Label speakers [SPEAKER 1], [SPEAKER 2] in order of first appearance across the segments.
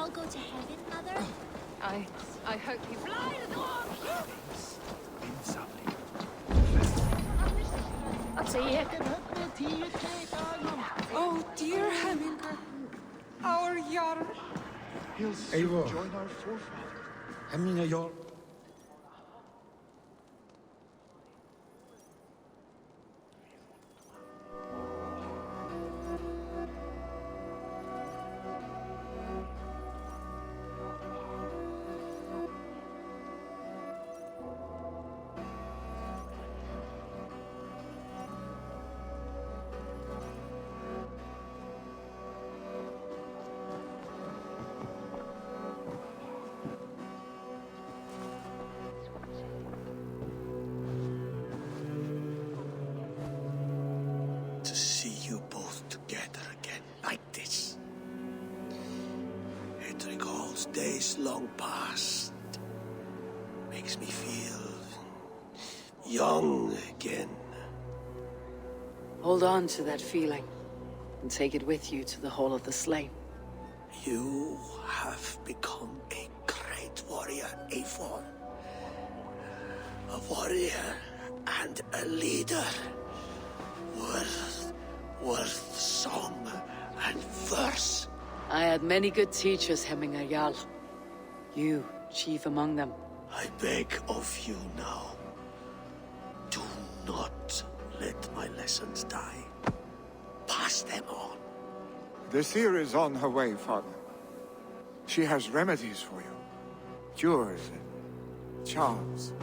[SPEAKER 1] all go to heaven, Mother?
[SPEAKER 2] I hope you fly the dog!
[SPEAKER 3] Oh, dear Hemminger, our Jarl.
[SPEAKER 4] He'll soon join our forefather.
[SPEAKER 5] Hemminger Jarl.
[SPEAKER 6] To see you both together again like this. It recalls days long past. Makes me feel young again.
[SPEAKER 7] Hold on to that feeling, and take it with you to the Hall of the Slain.
[SPEAKER 6] You have become a great warrior, Eivor. A warrior and a leader. Worth song and verse.
[SPEAKER 7] I had many good teachers, Hemminger Jarl. You, chief among them.
[SPEAKER 6] I beg of you now, do not let my lessons die. Pass them on.
[SPEAKER 4] The seer is on her way, Father. She has remedies for you. Cures and charms.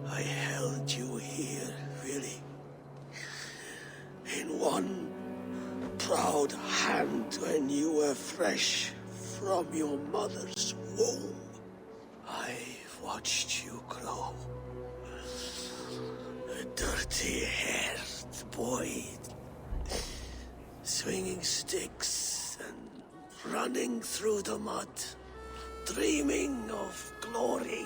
[SPEAKER 6] I held you here, really. In one proud hand when you were fresh from your mother's womb. I've watched you grow. A dirty-haired boy, swinging sticks and running through the mud, dreaming of glory.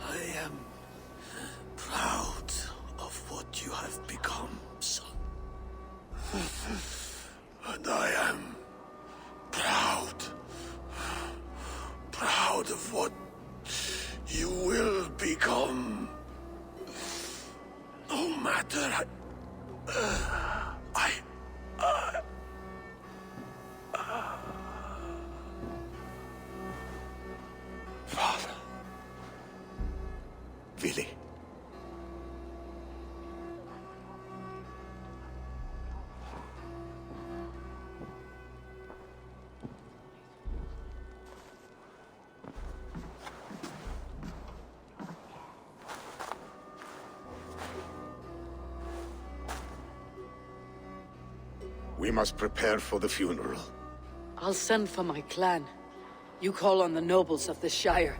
[SPEAKER 6] I am proud of what you have become, son. And I am proud of what you will become. No matter Father. Really?
[SPEAKER 8] We must prepare for the funeral.
[SPEAKER 7] I'll send for my clan. You call on the nobles of the Shire.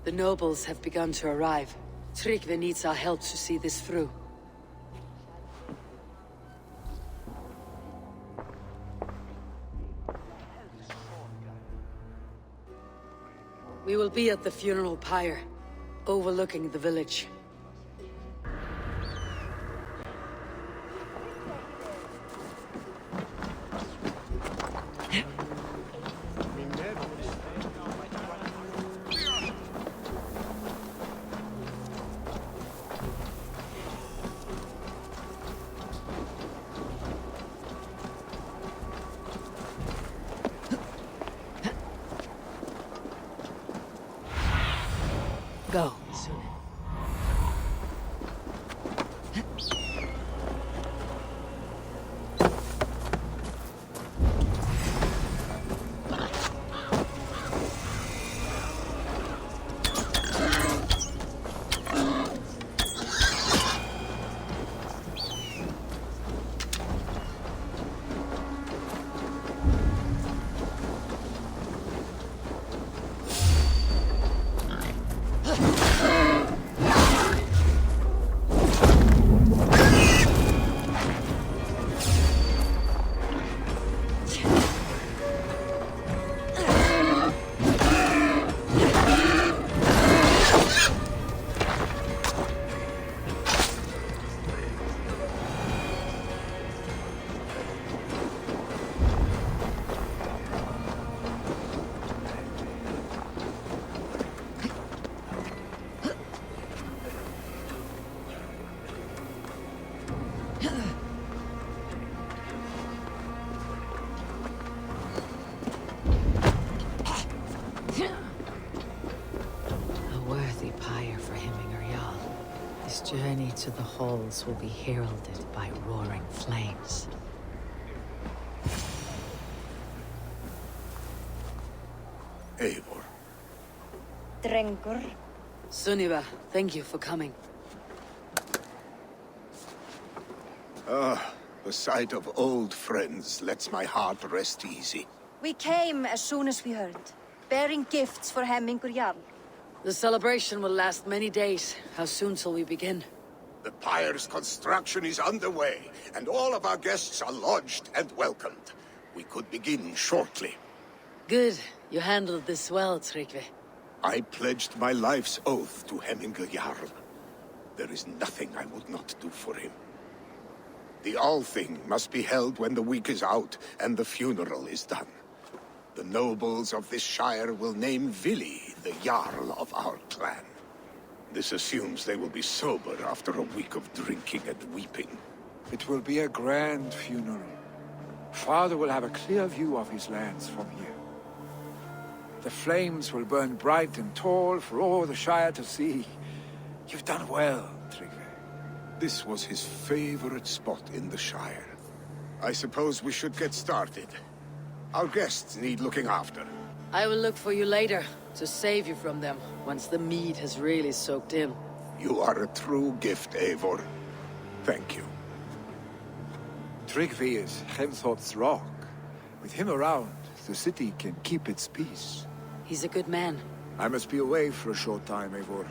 [SPEAKER 7] The nobles have begun to arrive. Tryggvi needs our help to see this through. We will be at the funeral pyre, overlooking the village. Go. journey to the halls will be heralded by roaring flames.
[SPEAKER 8] Eivor.
[SPEAKER 1] Drengur.
[SPEAKER 7] Sunniva, thank you for coming.
[SPEAKER 8] The sight of old friends lets my heart rest easy.
[SPEAKER 1] We came as soon as we heard, bearing gifts for Hemmingur Jarl.
[SPEAKER 7] The celebration will last many days. How soon shall we begin?
[SPEAKER 8] The pyre's construction is underway, and all of our guests are lodged and welcomed. We could begin shortly.
[SPEAKER 7] Good. You handled this well, Tryggvi.
[SPEAKER 8] I pledged my life's oath to Hemmingur Jarl. There is nothing I would not do for him. The Althing must be held when the week is out and the funeral is done. The nobles of this shire will name Vili the Jarl of our clan. This assumes they will be sober after a week of drinking and weeping.
[SPEAKER 4] It will be a grand funeral. Father will have a clear view of his lands from here. The flames will burn bright and tall for all the Shire to see. You've done well, Tryggvi.
[SPEAKER 8] This was his favorite spot in the Shire. I suppose we should get started. Our guests need looking after.
[SPEAKER 7] I will look for you later, to save you from them, once the mead has really soaked in.
[SPEAKER 8] You are a true gift, Eivor. Thank you.
[SPEAKER 4] Tryggvi is Hemthorp's rock. With him around, the city can keep its peace.
[SPEAKER 7] He's a good man.
[SPEAKER 4] I must be away for a short time, Eivor.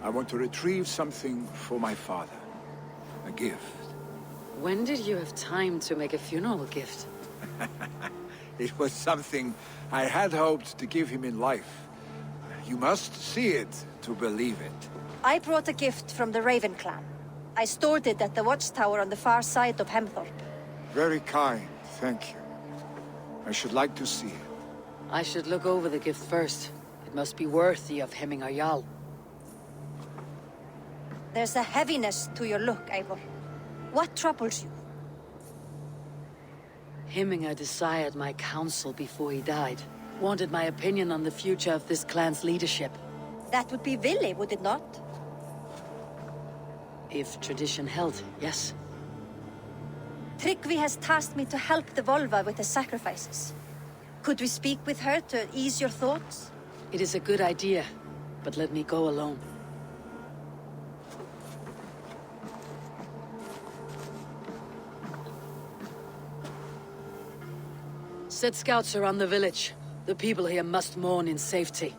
[SPEAKER 4] I want to retrieve something for my father. A gift.
[SPEAKER 7] When did you have time to make a funeral gift?
[SPEAKER 4] It was something I had hoped to give him in life. You must see it to believe it.
[SPEAKER 1] I brought a gift from the Raven clan. I stored it at the watchtower on the far side of Hemthorp.
[SPEAKER 4] Very kind, thank you. I should like to see it.
[SPEAKER 7] I should look over the gift first. It must be worthy of Hemmingur Jarl.
[SPEAKER 1] There's a heaviness to your look, Eivor. What troubles you?
[SPEAKER 7] Hemmingur desired my counsel before he died. Wanted my opinion on the future of this clan's leadership.
[SPEAKER 1] That would be Vili, would it not?
[SPEAKER 7] If tradition held, yes.
[SPEAKER 1] Tryggvi has tasked me to help the Volva with the sacrifices. Could we speak with her to ease your thoughts?
[SPEAKER 7] It is a good idea, but let me go alone. Set scouts around the village. The people here must mourn in safety.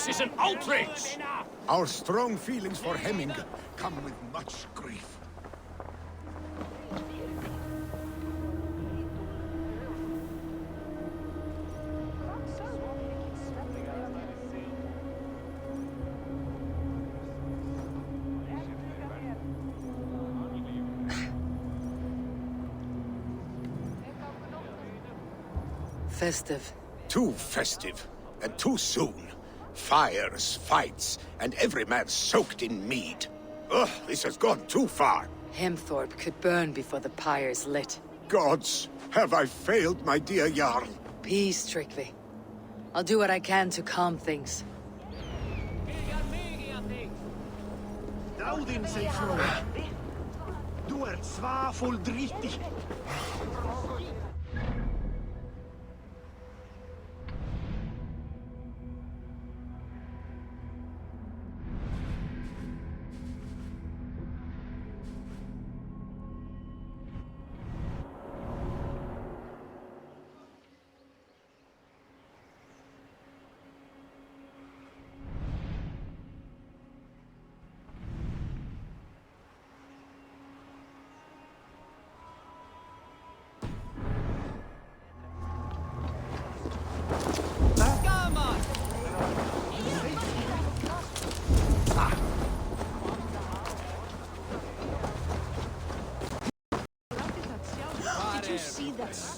[SPEAKER 5] is an outrage!
[SPEAKER 8] Our strong feelings for Hemming come with much grief.
[SPEAKER 7] Festive.
[SPEAKER 8] Too festive, and too soon. Fires, fights, and every man soaked in mead. Ugh, this has gone too far.
[SPEAKER 7] Hemthorpe could burn before the pyre's lit.
[SPEAKER 8] Gods, have I failed my dear Jarl?
[SPEAKER 7] Peace, Trygve. I'll do what I can to calm things.
[SPEAKER 5] Dáðinn sig frá. Du ert svafull dritti.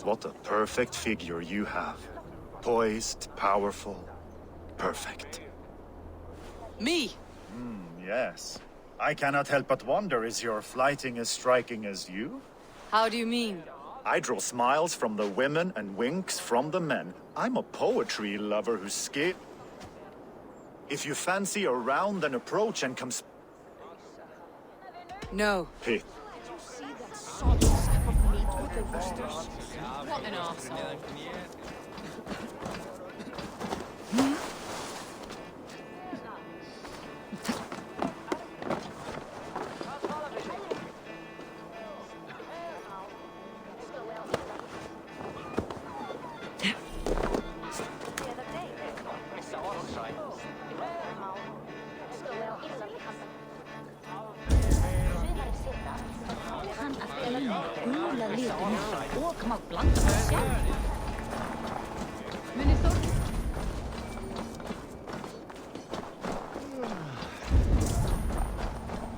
[SPEAKER 9] What a perfect figure you have. Poised, powerful, perfect.
[SPEAKER 7] Me!
[SPEAKER 9] Yes. I cannot help but wonder, is your flighting as striking as you?
[SPEAKER 7] How do you mean?
[SPEAKER 9] I draw smiles from the women and winks from the men. I'm a poetry lover who's scared. If you fancy a round, then approach and come
[SPEAKER 7] No.
[SPEAKER 9] Hey,
[SPEAKER 2] What an arsehole.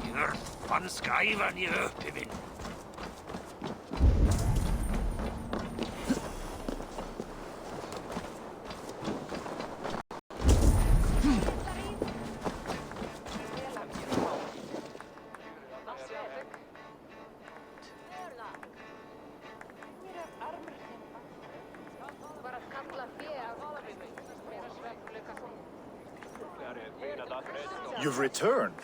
[SPEAKER 5] You're fun sky when you Pivin.
[SPEAKER 9] you've returned.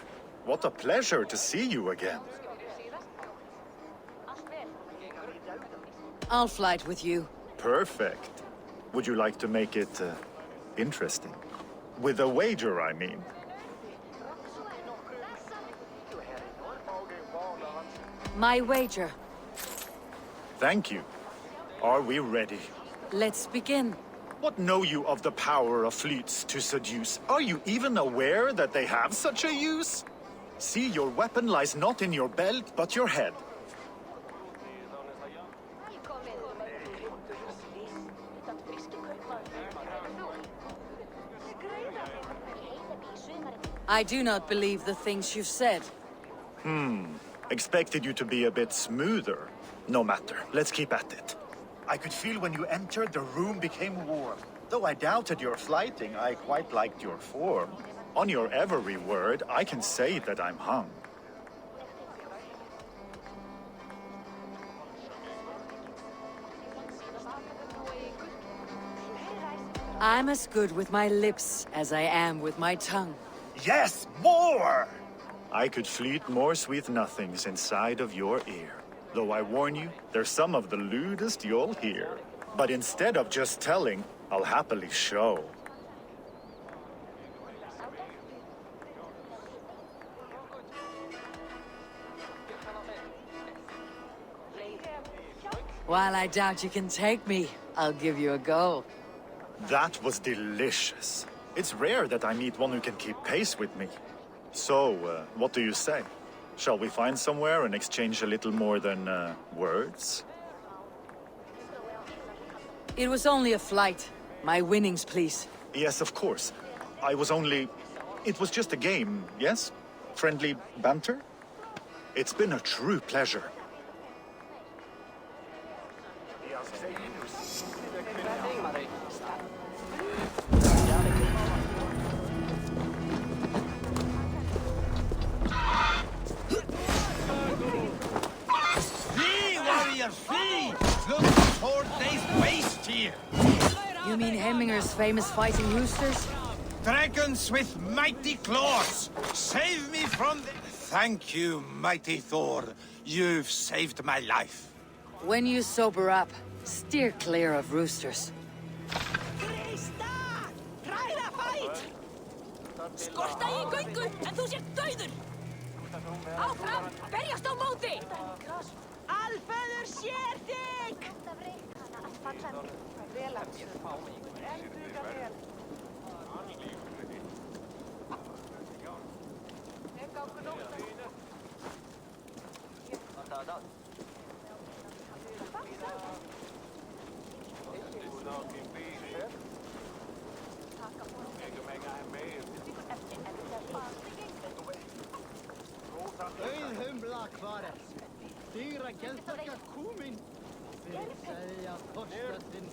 [SPEAKER 9] What a pleasure to see you again.
[SPEAKER 7] I'll flight with you.
[SPEAKER 9] Perfect. Would you like to make it interesting? With a wager, I mean.
[SPEAKER 7] My wager.
[SPEAKER 9] Thank you. Are we ready?
[SPEAKER 7] Let's begin.
[SPEAKER 9] What know you of the power of fleets to seduce? Are you even aware that they have such a use? See, your weapon lies not in your belt, but your head.
[SPEAKER 7] I do not believe the things you've said.
[SPEAKER 9] Expected you to be a bit smoother. No matter, let's keep at it. I could feel when you entered, the room became warm. Though I doubted your flighting, I quite liked your form. On your every word, I can say that I'm hung.
[SPEAKER 7] I'm as good with my lips as I am with my tongue.
[SPEAKER 9] Yes, more! I could fleet more sweet nothings inside of your ear. Though I warn you, they're some of the lewdest you'll hear. But instead of just telling, I'll happily show.
[SPEAKER 7] While I doubt you can take me, I'll give you a go.
[SPEAKER 9] That was delicious. It's rare that I meet one who can keep pace with me. So, what do you say? Shall we find somewhere and exchange a little more than, words?
[SPEAKER 7] It was only a flight. My winnings, please.
[SPEAKER 9] Yes, of course. I was only... It was just a game, yes? Friendly banter? It's been a true pleasure.
[SPEAKER 5] Flee, warriors, flee! Look, sword lays waste here!
[SPEAKER 7] You mean Hemminger's famous fighting roosters?
[SPEAKER 5] Dragons with mighty claws! Save me from the... Thank you, mighty Thor. You've saved my life.
[SPEAKER 7] When you sober up, steer clear of roosters.
[SPEAKER 10] Krista! Try the fight! Skorta í göngu, en þú sér dauður! Áfram! Berjast á móti! Alföður sér þig!
[SPEAKER 5] Auðhumla hvar er? Dýra geðþakka kúmin! Þeir segja Þorsteinn...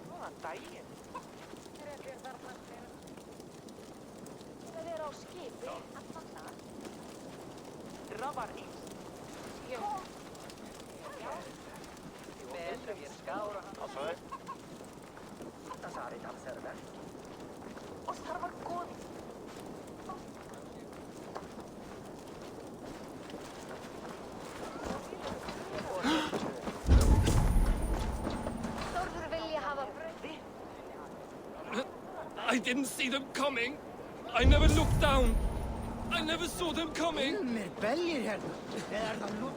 [SPEAKER 5] Góðan daginn! Það er á skipi að fanna. Drafar ís. Betra við skára. Það er ekki alls verk. Og þar var góð. Þórður vilja hafa brauði.
[SPEAKER 11] I didn't see them coming. I never looked down. I never saw them coming.
[SPEAKER 5] Mér beljir hérna. Eða það nú?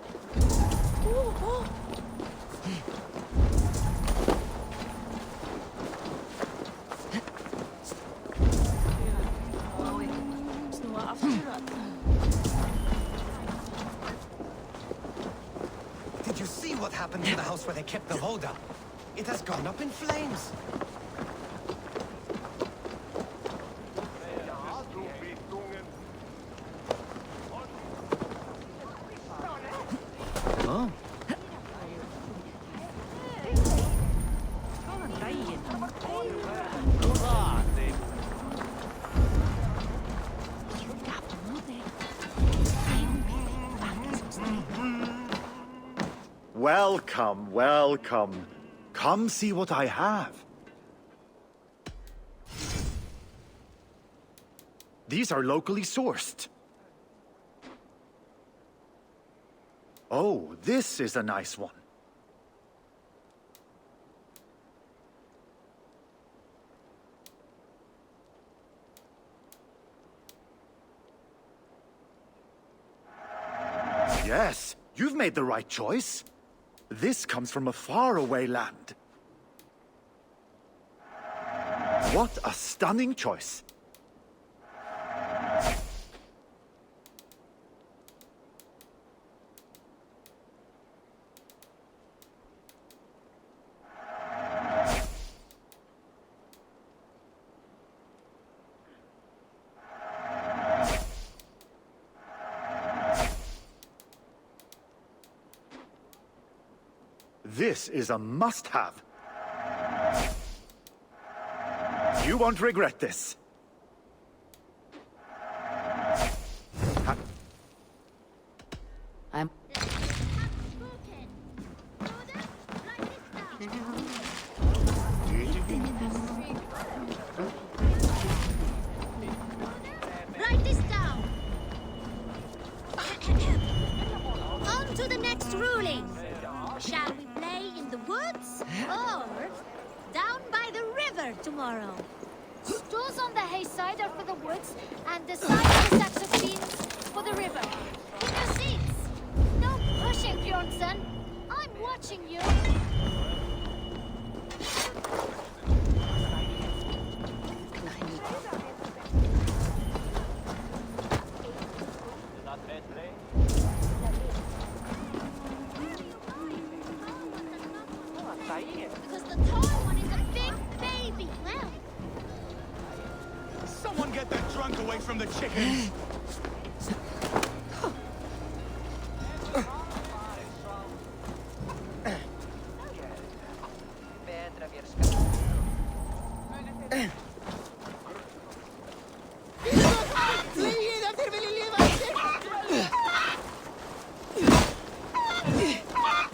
[SPEAKER 5] Did you see what happened to the house where they kept the Voda? It has gone up in flames. Oh.
[SPEAKER 9] Welcome, welcome. Come see what I have. These are locally sourced. Oh, this is a nice one. Yes, you've made the right choice. This comes from a faraway land. What a stunning choice. This is a must-have. You won't regret this.
[SPEAKER 7] I'm...
[SPEAKER 10] Write this down. On to the next ruling. Shall we play in the woods or down by the river tomorrow? Stools on the hayside are for the woods, and the side of the sacks of beans for the river. Keep your seats. No fishing, Bjornsson. I'm watching you. Because the tall one is a big baby. Well,
[SPEAKER 5] Someone get that drunk away from the chickens!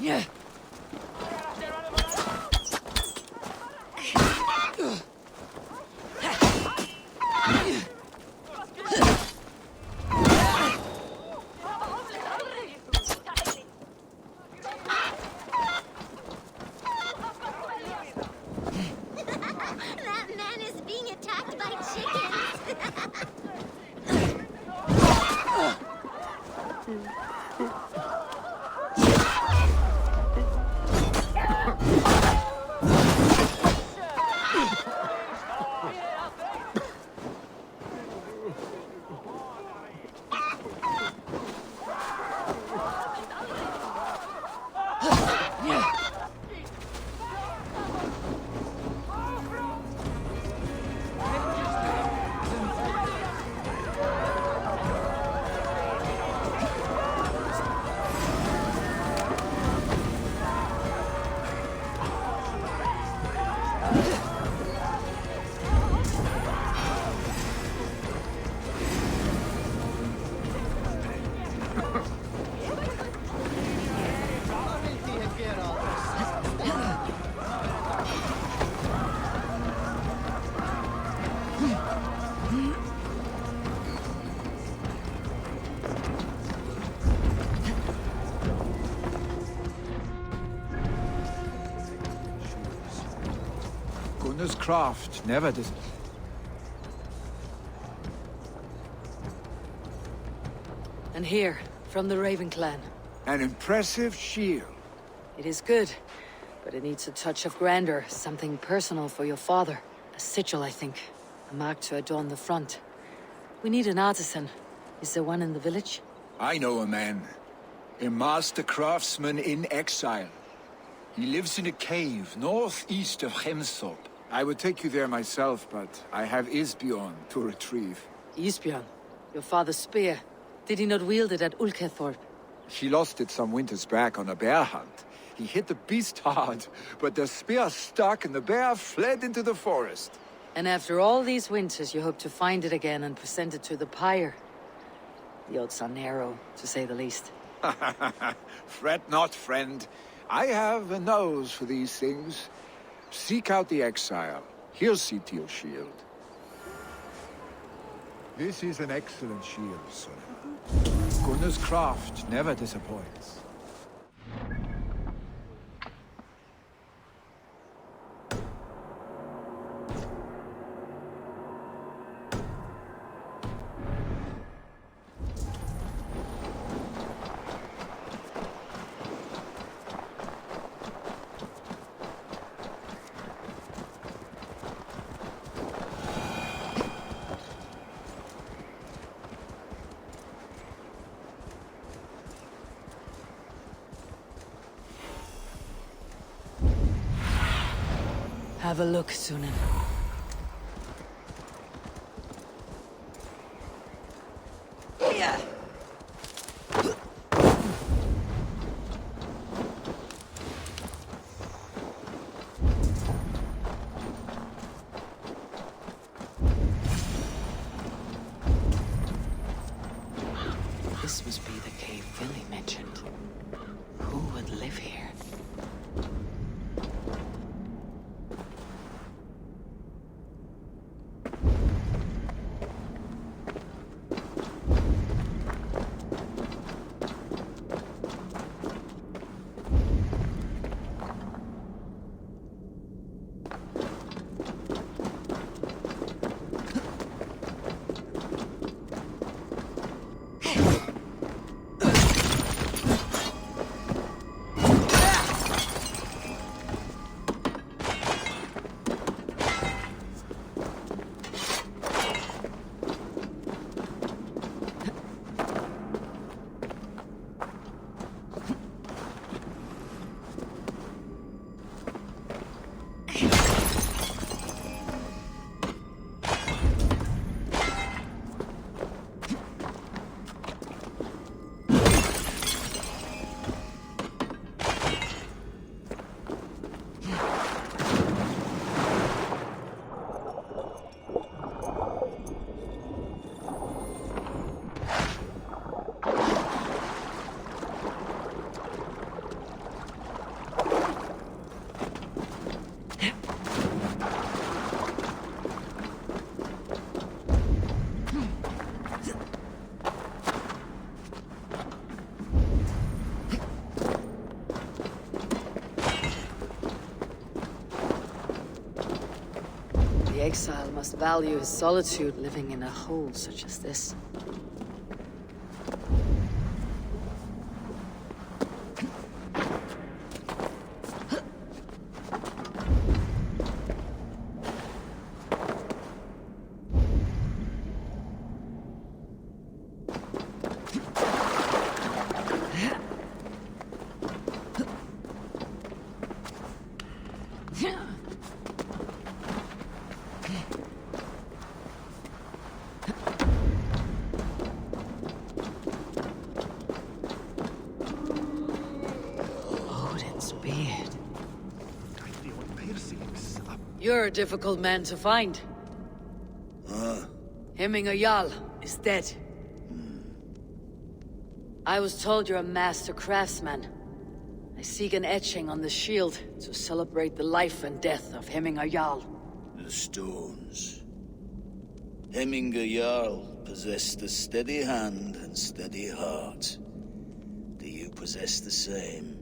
[SPEAKER 7] Yeah.
[SPEAKER 10] that man is being attacked by chickens.
[SPEAKER 4] Gunnar's craft never does.
[SPEAKER 7] And here, from the Raven clan.
[SPEAKER 4] An impressive shield.
[SPEAKER 7] It is good, but it needs a touch of grandeur, something personal for your father. A sigil, I think. A mark to adorn the front. We need an artisan. Is there one in the village?
[SPEAKER 4] I know a man. A master craftsman in exile. He lives in a cave northeast of Hemthorpe. I would take you there myself, but I have Isbjorn to retrieve.
[SPEAKER 7] Isbjorn? Your father's spear. Did he not wield it at Ulkethorpe?
[SPEAKER 4] He lost it some winters back on a bear hunt. He hit the beast hard, but the spear stuck and the bear fled into the forest.
[SPEAKER 7] And after all these winters, you hope to find it again and present it to the pyre. The odds are narrow, to say the least.
[SPEAKER 4] Fret not, friend. I have a nose for these things. Seek out the exile. He'll see to your shield. This is an excellent shield, son. Gunnar's craft never disappoints.
[SPEAKER 7] Have a look, Sunan. This must be the cave Billy mentioned. Who would live here? The exile must value his solitude living in a hole such as this. You're a difficult man to find. Hemminger Jarl is dead. I was told you're a master craftsman. I seek an etching on the shield to celebrate the life and death of Hemminger Jarl.
[SPEAKER 6] The stones. Hemminger Jarl possessed a steady hand and steady heart. Do you possess the same?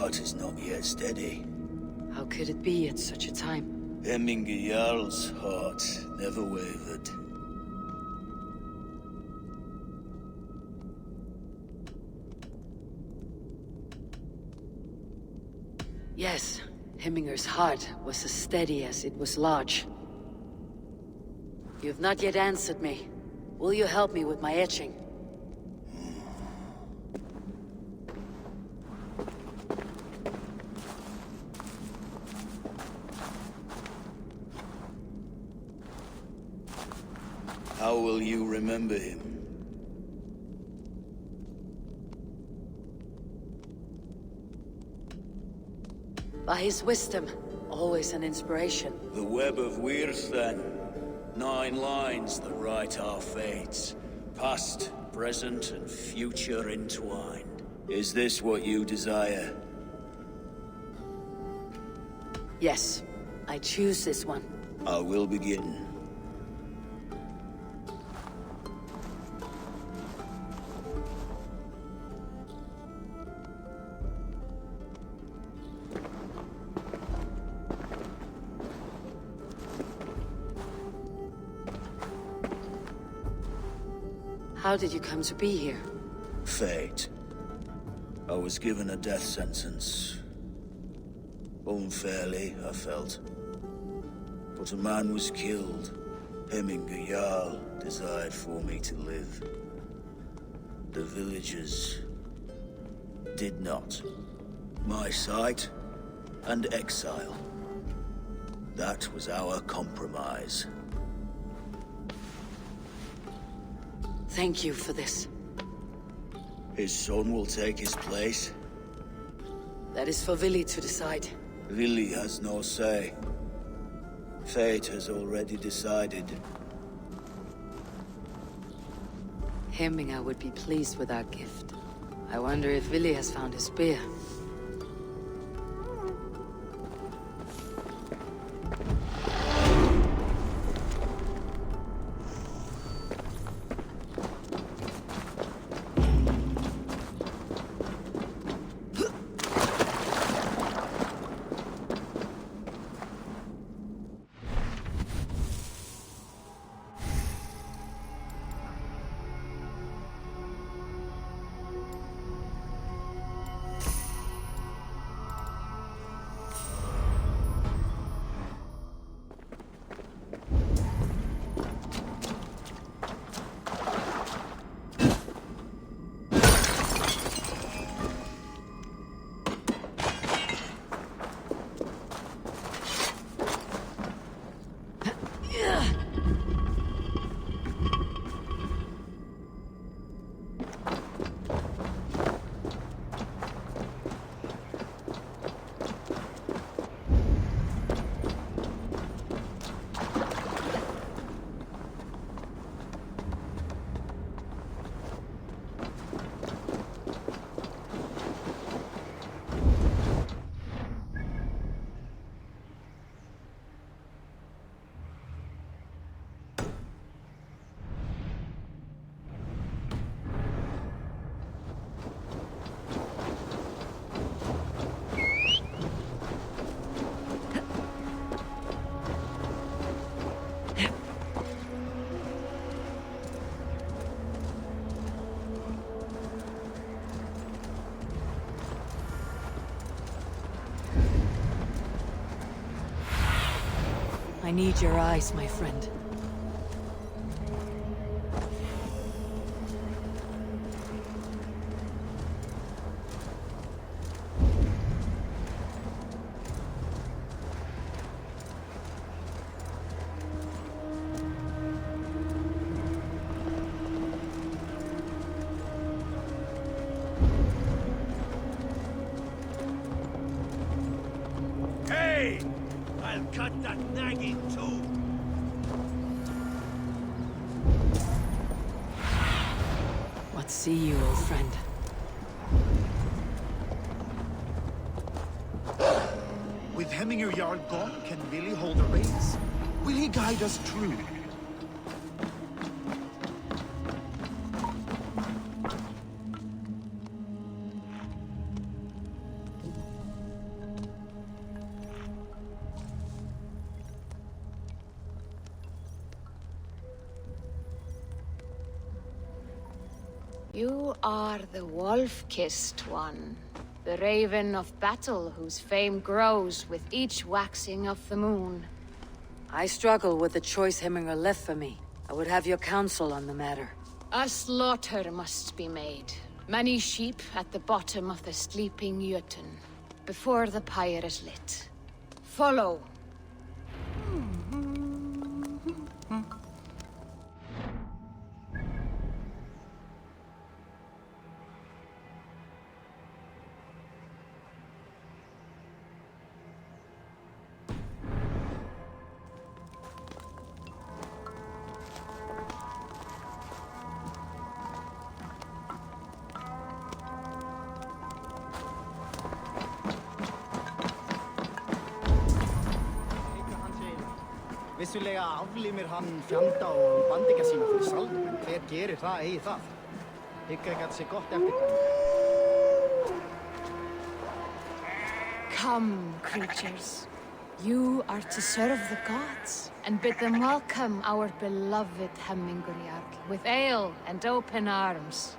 [SPEAKER 6] Is not yet steady.
[SPEAKER 7] How could it be at such a time?
[SPEAKER 6] Hemminger Jarl's heart never wavered.
[SPEAKER 7] Yes, Hemminger's heart was as steady as it was large. You've not yet answered me. Will you help me with my etching?
[SPEAKER 6] How will you remember him?
[SPEAKER 7] By his wisdom, always an inspiration.
[SPEAKER 6] The web of Wirth, then. 9 lines that write our fates. Past, present, and future entwined. Is this what you desire?
[SPEAKER 7] Yes, I choose this one.
[SPEAKER 6] I will begin.
[SPEAKER 7] How did you come to be here?
[SPEAKER 6] Fate. I was given a death sentence. Unfairly, I felt. But a man was killed. Hemminger Jarl desired for me to live. The villagers did not. My sight and exile. That was our compromise.
[SPEAKER 7] Thank you for this.
[SPEAKER 6] His son will take his place.
[SPEAKER 7] That is for Vili to decide.
[SPEAKER 6] Vili has no say. Fate has already decided.
[SPEAKER 7] Hemminger would be pleased with our gift. I wonder if Vili has found his spear. need your eyes, my friend.
[SPEAKER 6] Hey! I'll cut that nagging too!
[SPEAKER 7] What see you, old friend?
[SPEAKER 9] With Hemminger Jarl gone, can Willie hold the reins? Will he guide us true?
[SPEAKER 2] You are the wolf-kissed one. The raven of battle whose fame grows with each waxing of the moon.
[SPEAKER 7] I struggle with the choice Hemminger left for me. I would have your counsel on the matter.
[SPEAKER 2] A slaughter must be made. Many sheep at the bottom of the sleeping Jötun, before the pyre is lit. Follow.
[SPEAKER 12] Vissulega aflimir hann fjanda og bandingja sína fyrir sald, en hver gerir það eigi það? Hygg ekki að sé gott eftirkvæm.
[SPEAKER 2] Come, creatures. You are to serve the gods, and bid them welcome our beloved Hemminger Jarl, with ale and open arms.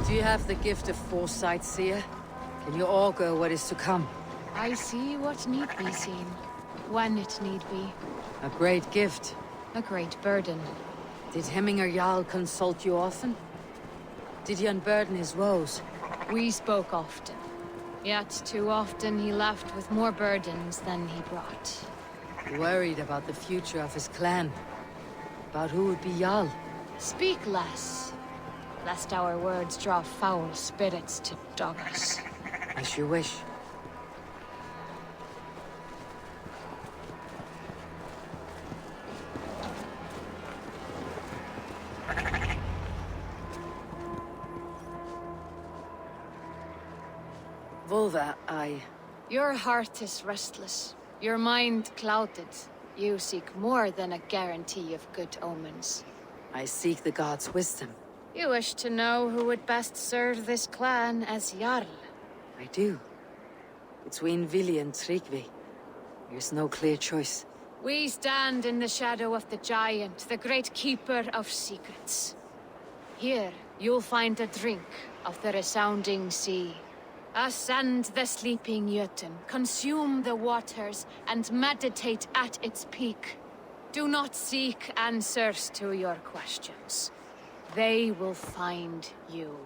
[SPEAKER 7] Do you have the gift of foresight, seer? Can you augur what is to come?
[SPEAKER 2] I see what need be seen, when it need be.
[SPEAKER 7] A great gift.
[SPEAKER 2] A great burden.
[SPEAKER 7] Did Hemminger Jarl consult you often? Did he unburden his woes?
[SPEAKER 2] We spoke often. Yet too often he left with more burdens than he brought.
[SPEAKER 7] Worried about the future of his clan. About who would be Jarl.
[SPEAKER 2] Speak less, lest our words draw foul spirits to dog us.
[SPEAKER 7] As you wish. Volva,
[SPEAKER 2] Your heart is restless, your mind clouded. You seek more than a guarantee of good omens.
[SPEAKER 7] I seek the gods' wisdom.
[SPEAKER 2] You wish to know who would best serve this clan as Jarl.
[SPEAKER 7] I do. Between Vili and Tryggvi, there's no clear choice.
[SPEAKER 2] We stand in the shadow of the giant, the great keeper of secrets. Here, you'll find a drink of the resounding sea. Ascend the sleeping Jötun, consume the waters, and meditate at its peak. Do not seek answers to your questions. They will find you.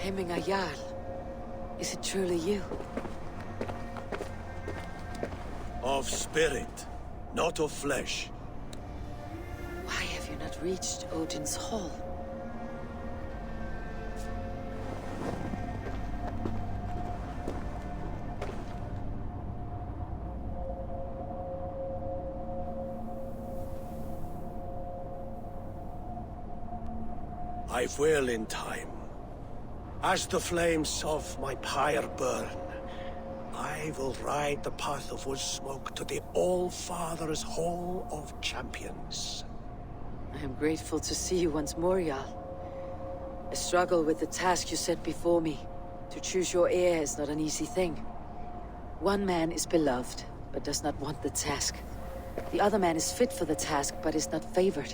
[SPEAKER 7] Hemminga Jarl, is it truly you?
[SPEAKER 6] Of spirit, not of flesh.
[SPEAKER 7] Why have you not reached Odin's Hall?
[SPEAKER 6] I will in time. As the flames of my pyre burn, I will ride the path of wood smoke to the All-Father's Hall of Champions.
[SPEAKER 7] I am grateful to see you once more, Jarl. I struggle with the task you set before me. To choose your heir is not an easy thing. One man is beloved, but does not want the task. The other man is fit for the task, but is not favored.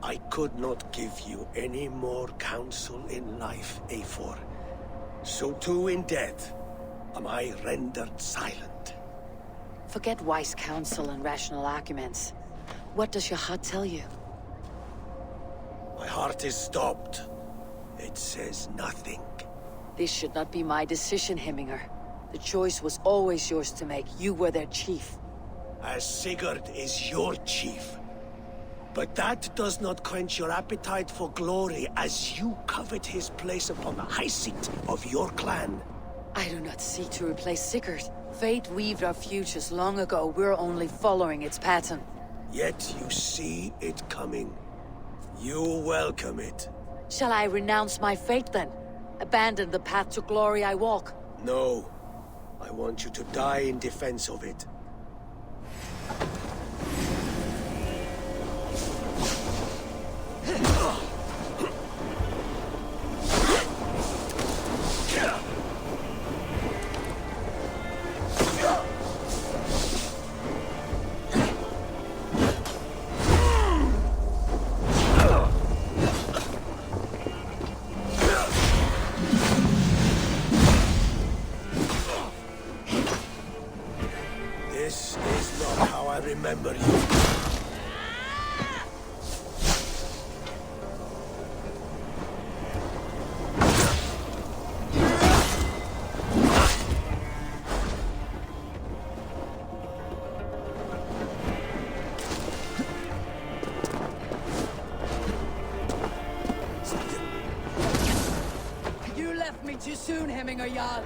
[SPEAKER 6] I could not give you any more counsel in life, Eivor. So too in death am I rendered silent.
[SPEAKER 7] Forget wise counsel and rational arguments. What does your heart tell you?
[SPEAKER 6] My heart is stopped. It says nothing.
[SPEAKER 7] This should not be my decision, Hemminger. The choice was always yours to make. You were their chief.
[SPEAKER 6] As Sigurd is your chief. But that does not quench your appetite for glory as you covet his place upon the high seat of your clan.
[SPEAKER 7] I do not seek to replace Sigurd. Fate weaved our futures long ago. We're only following its pattern.
[SPEAKER 6] Yet you see it coming. You welcome it.
[SPEAKER 7] Shall I renounce my fate then? Abandon the path to glory I walk?
[SPEAKER 6] No. I want you to die in defense of it. remember you.
[SPEAKER 7] You left me too soon, Hemminger Jarl.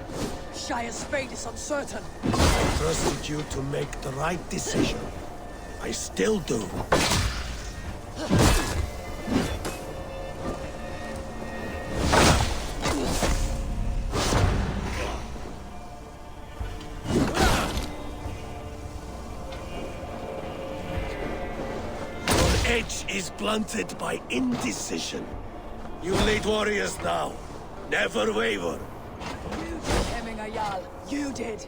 [SPEAKER 7] Shire's fate is uncertain.
[SPEAKER 6] I trusted you to make the right decision. I still do. Your edge is blunted by indecision. You lead warriors now. Never waver.
[SPEAKER 7] You did, Hemminger Jarl. You did.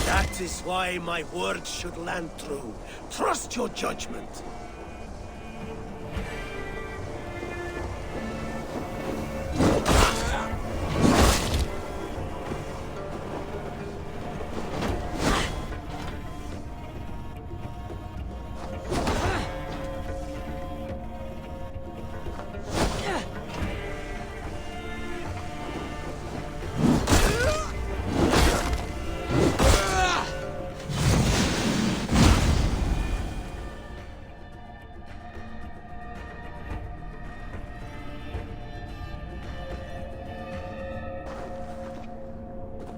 [SPEAKER 6] That is why my words should land true. Trust your judgment.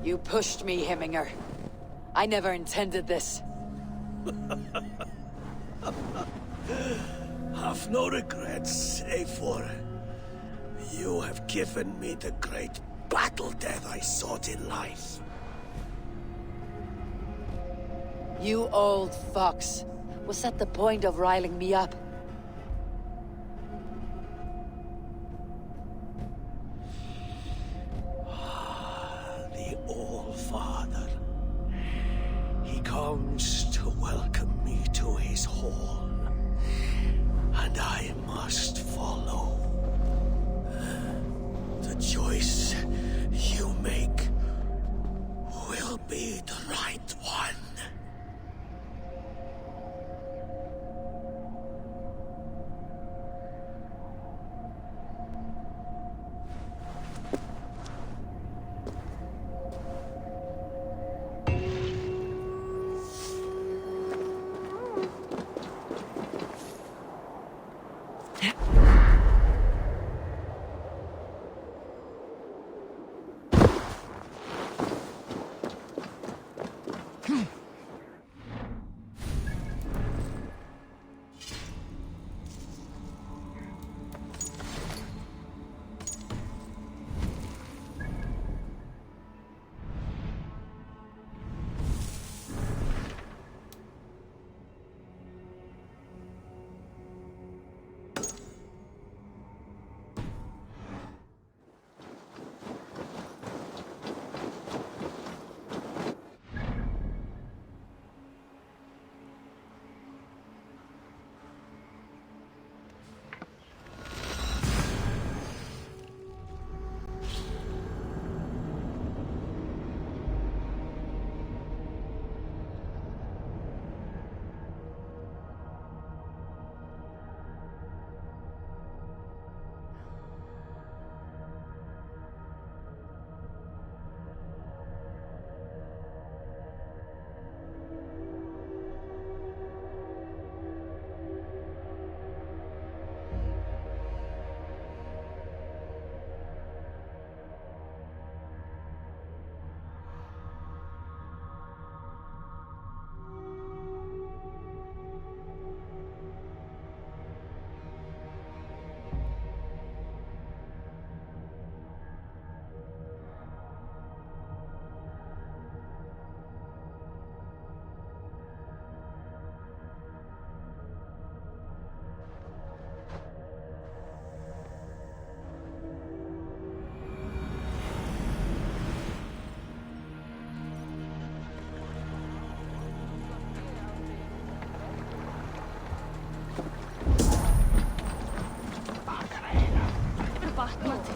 [SPEAKER 7] You pushed me, Hemminger. I never intended this.
[SPEAKER 6] Have no regrets, save for... You have given me the great battle death I sought in life.
[SPEAKER 7] You old fox. Was that the point of riling me up?
[SPEAKER 6] The All-Father. He comes to welcome me to his hall. And I must follow. The choice you make will be the right one.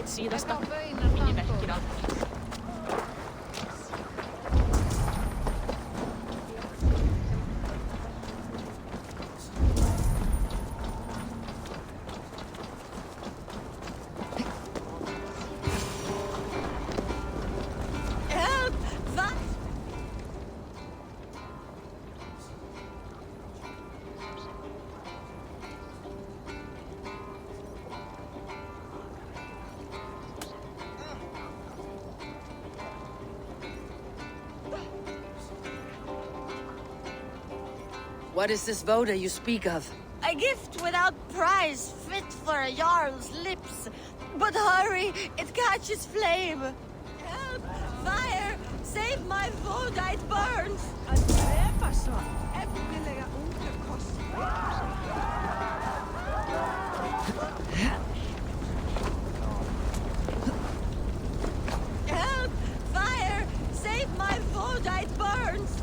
[SPEAKER 2] Siidasta nimimerkkinä.
[SPEAKER 7] What is this voda you speak of?
[SPEAKER 13] A gift without price, fit for a Jarl's lips. But hurry, it catches flame. Help! Fire! Save my voda, it burns! Help! Fire! Save my voda, it burns!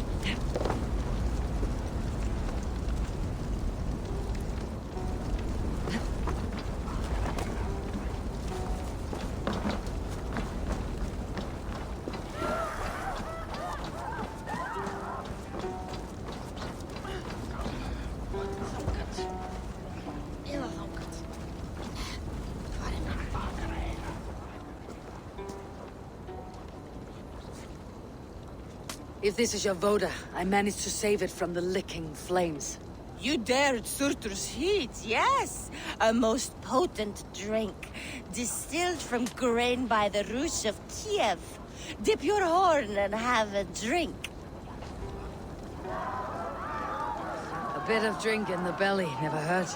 [SPEAKER 7] If this is your voda, I managed to save it from the licking flames.
[SPEAKER 13] You dared Surtur's heat, yes! A most potent drink, distilled from grain by the roots of Kiev. Dip your horn and have a drink.
[SPEAKER 7] A bit of drink in the belly never hurt.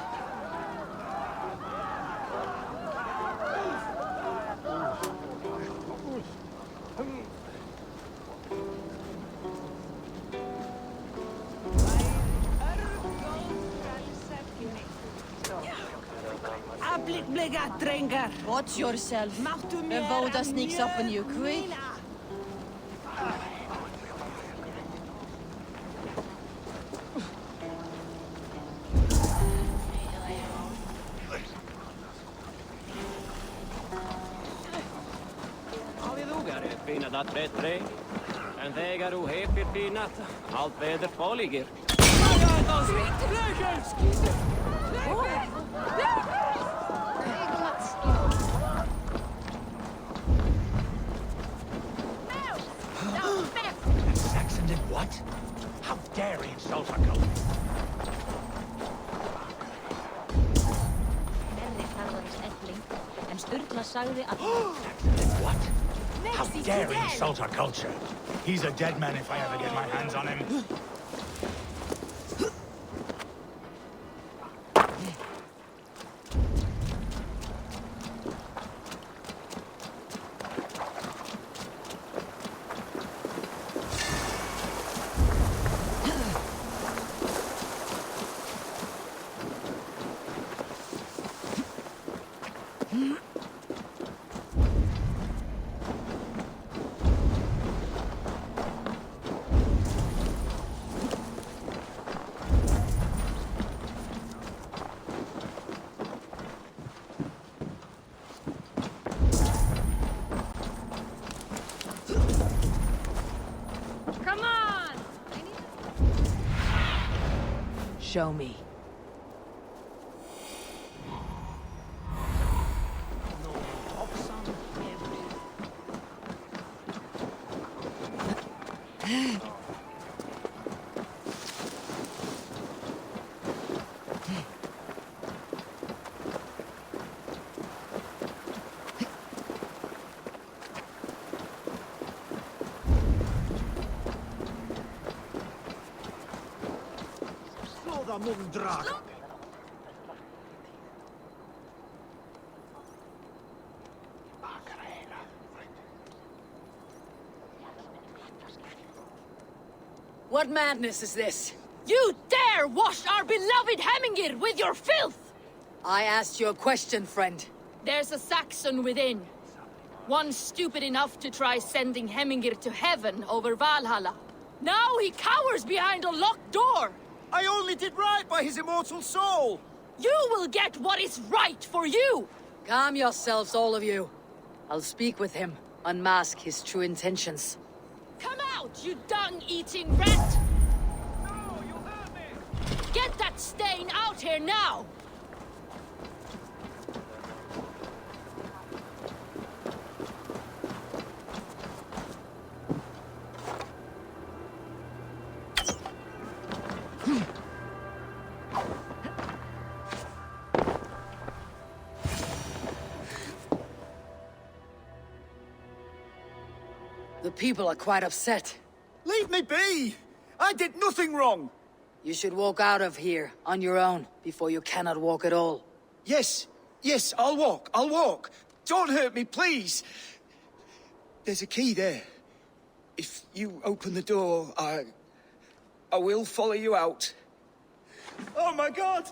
[SPEAKER 13] Watch yourself. The voda sneaks up on you quick.
[SPEAKER 14] En vägar ohepigt pinat, allt väder föreligger.
[SPEAKER 5] Saxon did what? How dare he insult our cult? Saxon did what? How dare he insult our culture? He's a dead man if I ever get my hands on him.
[SPEAKER 7] Show me. What madness is this?
[SPEAKER 2] You dare wash our beloved Hemingir with your filth!
[SPEAKER 7] I asked you a question, friend.
[SPEAKER 2] There's a Saxon within. One stupid enough to try sending Hemingir to heaven over Valhalla. Now he cowers behind a locked door!
[SPEAKER 12] I only did right by his immortal soul!
[SPEAKER 2] You will get what is right for you!
[SPEAKER 7] Calm yourselves, all of you. I'll speak with him, unmask his true intentions.
[SPEAKER 2] Come out, you dung-eating rat!
[SPEAKER 11] No, you hurt me!
[SPEAKER 2] Get that stain out here now!
[SPEAKER 7] The people are quite upset.
[SPEAKER 12] Leave me be! I did nothing wrong!
[SPEAKER 7] You should walk out of here, on your own, before you cannot walk at all.
[SPEAKER 15] Yes, yes, I'll walk. Don't hurt me, please. There's a key there. If you open the door, I will follow you out. Oh my god!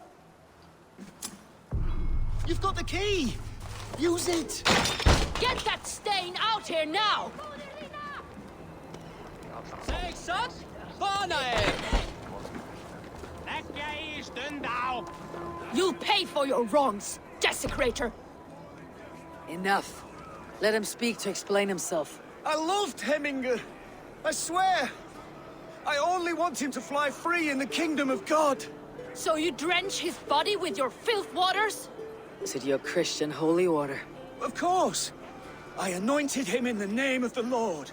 [SPEAKER 15] You've got the key! Use it!
[SPEAKER 2] Get that stain out here now!
[SPEAKER 14] Säg så! Varna er! Lägg i stund av!
[SPEAKER 2] You'll pay for your wrongs, desecrator!
[SPEAKER 7] Enough. Let him speak to explain himself.
[SPEAKER 15] I loved Hemminger. I swear. I only want him to fly free in the kingdom of God.
[SPEAKER 2] So you drench his body with your filth waters?
[SPEAKER 7] Is it your Christian holy order?
[SPEAKER 15] Of course. I anointed him in the name of the Lord.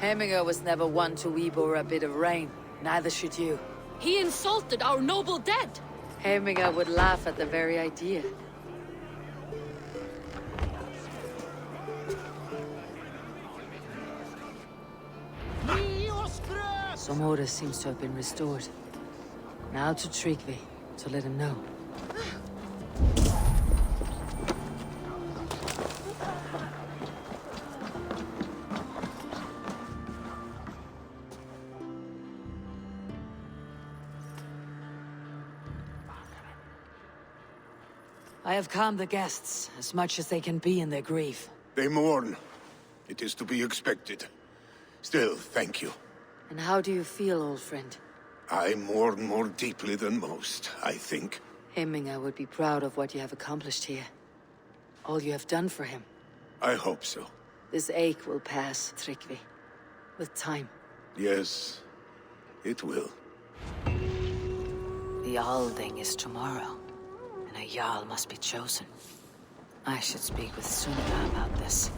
[SPEAKER 7] Hemminger was never one to weep over a bit of rain. Neither should you.
[SPEAKER 2] He insulted our noble dead!
[SPEAKER 7] Hemminger would laugh at the very idea. Some order seems to have been restored. Now to Tryggvi, to let him know. I have calmed the guests, as much as they can be in their grief.
[SPEAKER 8] They mourn. It is to be expected. Still, thank you.
[SPEAKER 7] And how do you feel, old friend?
[SPEAKER 8] I mourn more deeply than most, I think.
[SPEAKER 7] Hemminger would be proud of what you have accomplished here. All you have done for him.
[SPEAKER 8] I hope so.
[SPEAKER 7] This ache will pass, Tryggvi. With time.
[SPEAKER 8] Yes, it will.
[SPEAKER 7] The Alding is tomorrow, and a Jarl must be chosen. I should speak with Sunna about this.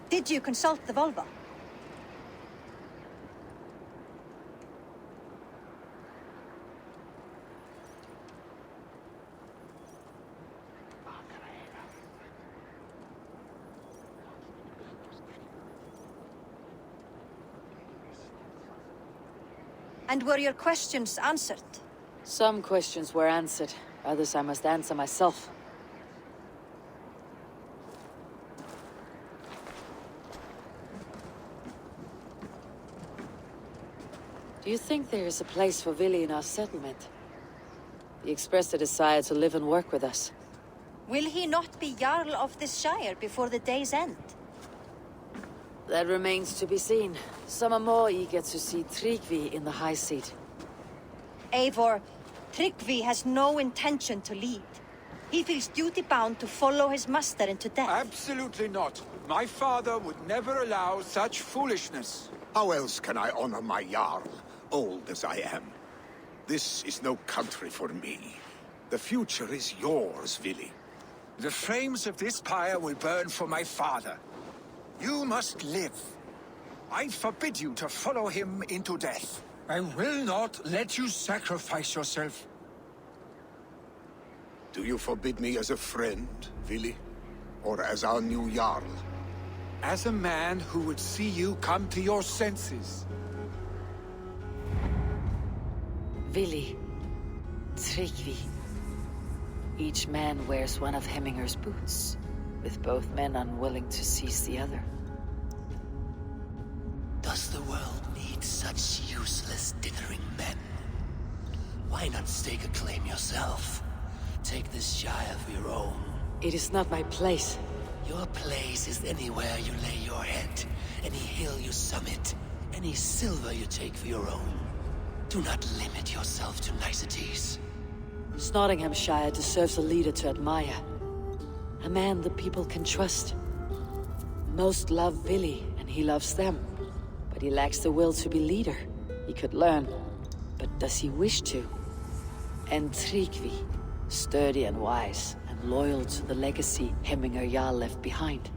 [SPEAKER 1] Did you consult the Volva? And were your questions answered?
[SPEAKER 7] Some questions were answered. Others I must answer myself. Do you think there is a place for Vili in our settlement? He expressed a desire to live and work with us.
[SPEAKER 1] Will he not be Jarl of this shire before the day's end?
[SPEAKER 7] That remains to be seen. Some are more eager to see Tryggvi in the high seat.
[SPEAKER 1] Eivor, Tryggvi has no intention to lead. He feels duty-bound to follow his master into death.
[SPEAKER 4] Absolutely not. My father would never allow such foolishness.
[SPEAKER 8] How else can I honor my Jarl, old as I am? This is no country for me. The future is yours, Vili.
[SPEAKER 4] The flames of this pyre will burn for my father. You must live. I forbid you to follow him into death. I will not let you sacrifice yourself.
[SPEAKER 8] Do you forbid me as a friend, Vili? Or as our new Jarl?
[SPEAKER 4] As a man who would see you come to your senses.
[SPEAKER 7] Vili, Tryggvi. Each man wears one of Heminger's boots, with both men unwilling to seize the other.
[SPEAKER 16] Does the world need such useless dithering men? Why not stake a claim yourself? Take this shire for your own.
[SPEAKER 7] It is not my place.
[SPEAKER 16] Your place is anywhere you lay your head, any hill you summit, any silver you take for your own. Do not limit yourself to niceties.
[SPEAKER 7] Nottinghamshire deserves a leader to admire. A man the people can trust. Most love Vili, and he loves them. But he lacks the will to be leader. He could learn, but does he wish to? And Tryggvi, sturdy and wise, and loyal to the legacy Hemminger Jarl left behind.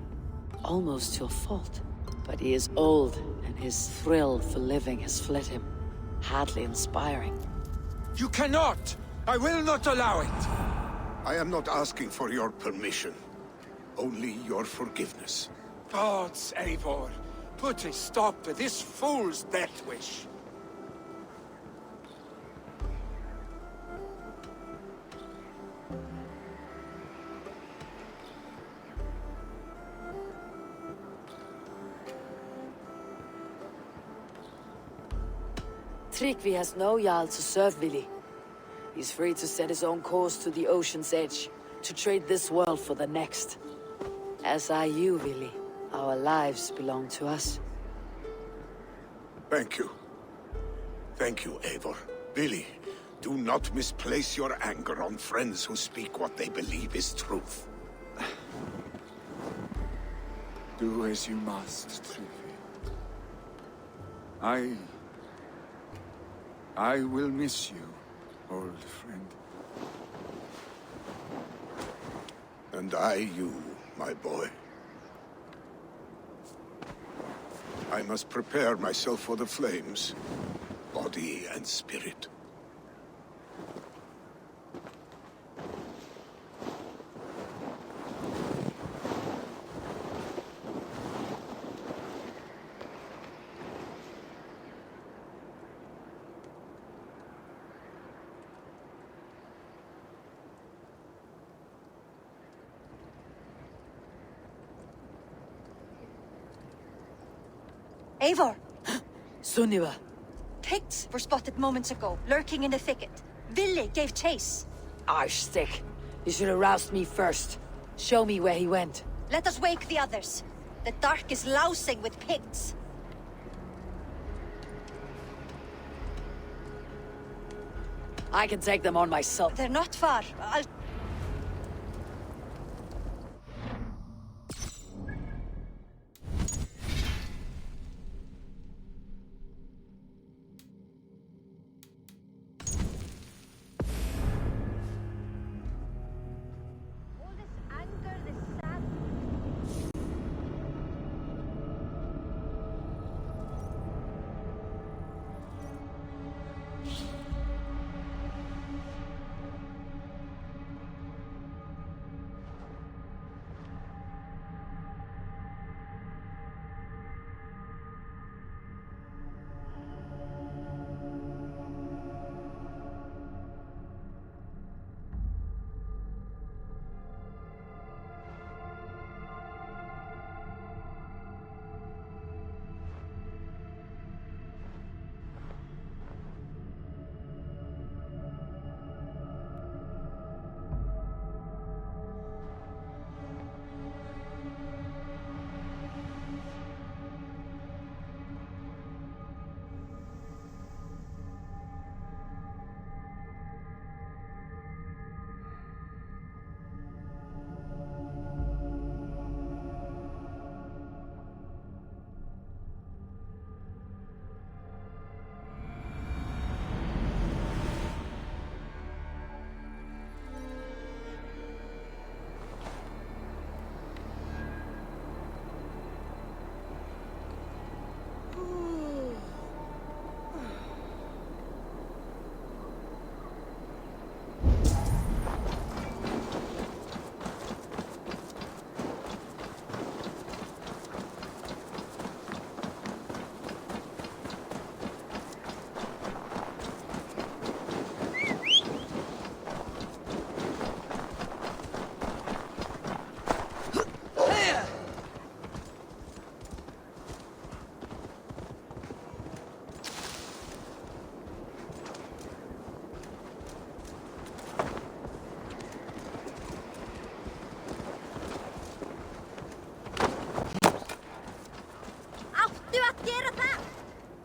[SPEAKER 7] Almost to a fault. But he is old, and his thrill for living has fled him. Hardly inspiring.
[SPEAKER 4] You cannot! I will not allow it!
[SPEAKER 8] I am not asking for your permission. Only your forgiveness.
[SPEAKER 4] Gods, Eivor, put a stop to this fool's death wish.
[SPEAKER 7] Tryggvi has no Jarl to serve Vili. He's free to set his own course to the ocean's edge, to trade this world for the next. As are you, Vili. Our lives belong to us.
[SPEAKER 8] Thank you. Thank you, Eivor. Vili, do not misplace your anger on friends who speak what they believe is truth.
[SPEAKER 4] Do as you must, Tryggvi. I will miss you, old friend.
[SPEAKER 8] And I you, my boy. I must prepare myself for the flames, body and spirit.
[SPEAKER 1] Eivor!
[SPEAKER 7] Sunniva!
[SPEAKER 1] Picts were spotted moments ago, lurking in the thicket. Vili gave chase.
[SPEAKER 7] Arshstick! You should have roused me first. Show me where he went.
[SPEAKER 1] Let us wake the others. The dark is lousing with Picts.
[SPEAKER 7] I can take them on myself.
[SPEAKER 1] They're not far. I'll...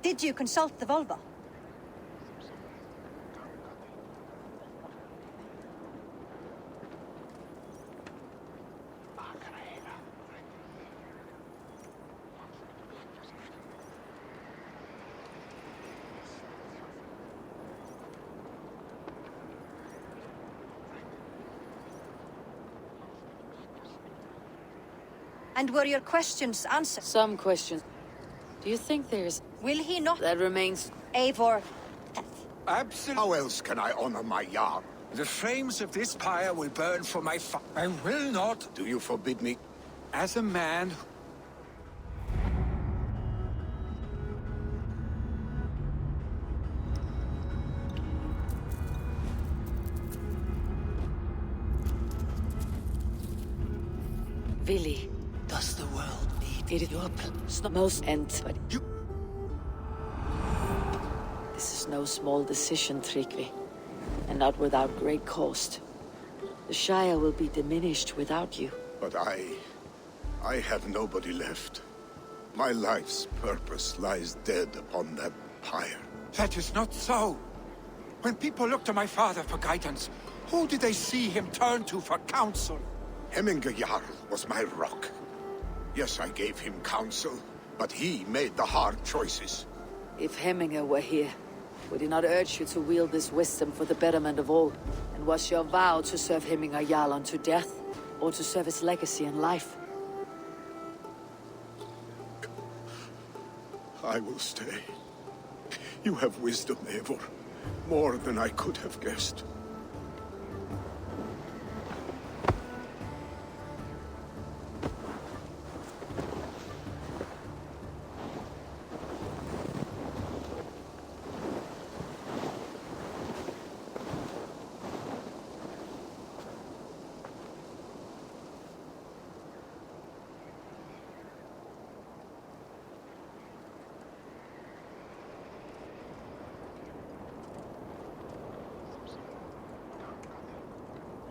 [SPEAKER 1] Did you consult the Volva? And were your questions answered?
[SPEAKER 7] Some questions. Do you think there's...
[SPEAKER 1] Will he not?
[SPEAKER 7] That remains...
[SPEAKER 1] Eivor.
[SPEAKER 8] Absolutely. How else can I honor my Jarl?
[SPEAKER 4] The flames of this pyre will burn for my I will not.
[SPEAKER 8] Do you forbid me?
[SPEAKER 4] As a man...
[SPEAKER 7] Vili.
[SPEAKER 16] Does the world need
[SPEAKER 7] It
[SPEAKER 16] your
[SPEAKER 7] most end, but you... This is no small decision, Tryggvi. And not without great cost. The Shire will be diminished without you.
[SPEAKER 8] But I have nobody left. My life's purpose lies dead upon that pyre.
[SPEAKER 4] That is not so. When people look to my father for guidance, who did they see him turn to for counsel?
[SPEAKER 8] Hemminger Jarl was my rock. Yes, I gave him counsel, but he made the hard choices.
[SPEAKER 7] If Hemminger were here, would he not urge you to wield this wisdom for the betterment of all? And was your vow to serve Hemminger Jarl unto death, or to serve his legacy in life?
[SPEAKER 8] I will stay. You have wisdom, Eivor. More than I could have guessed.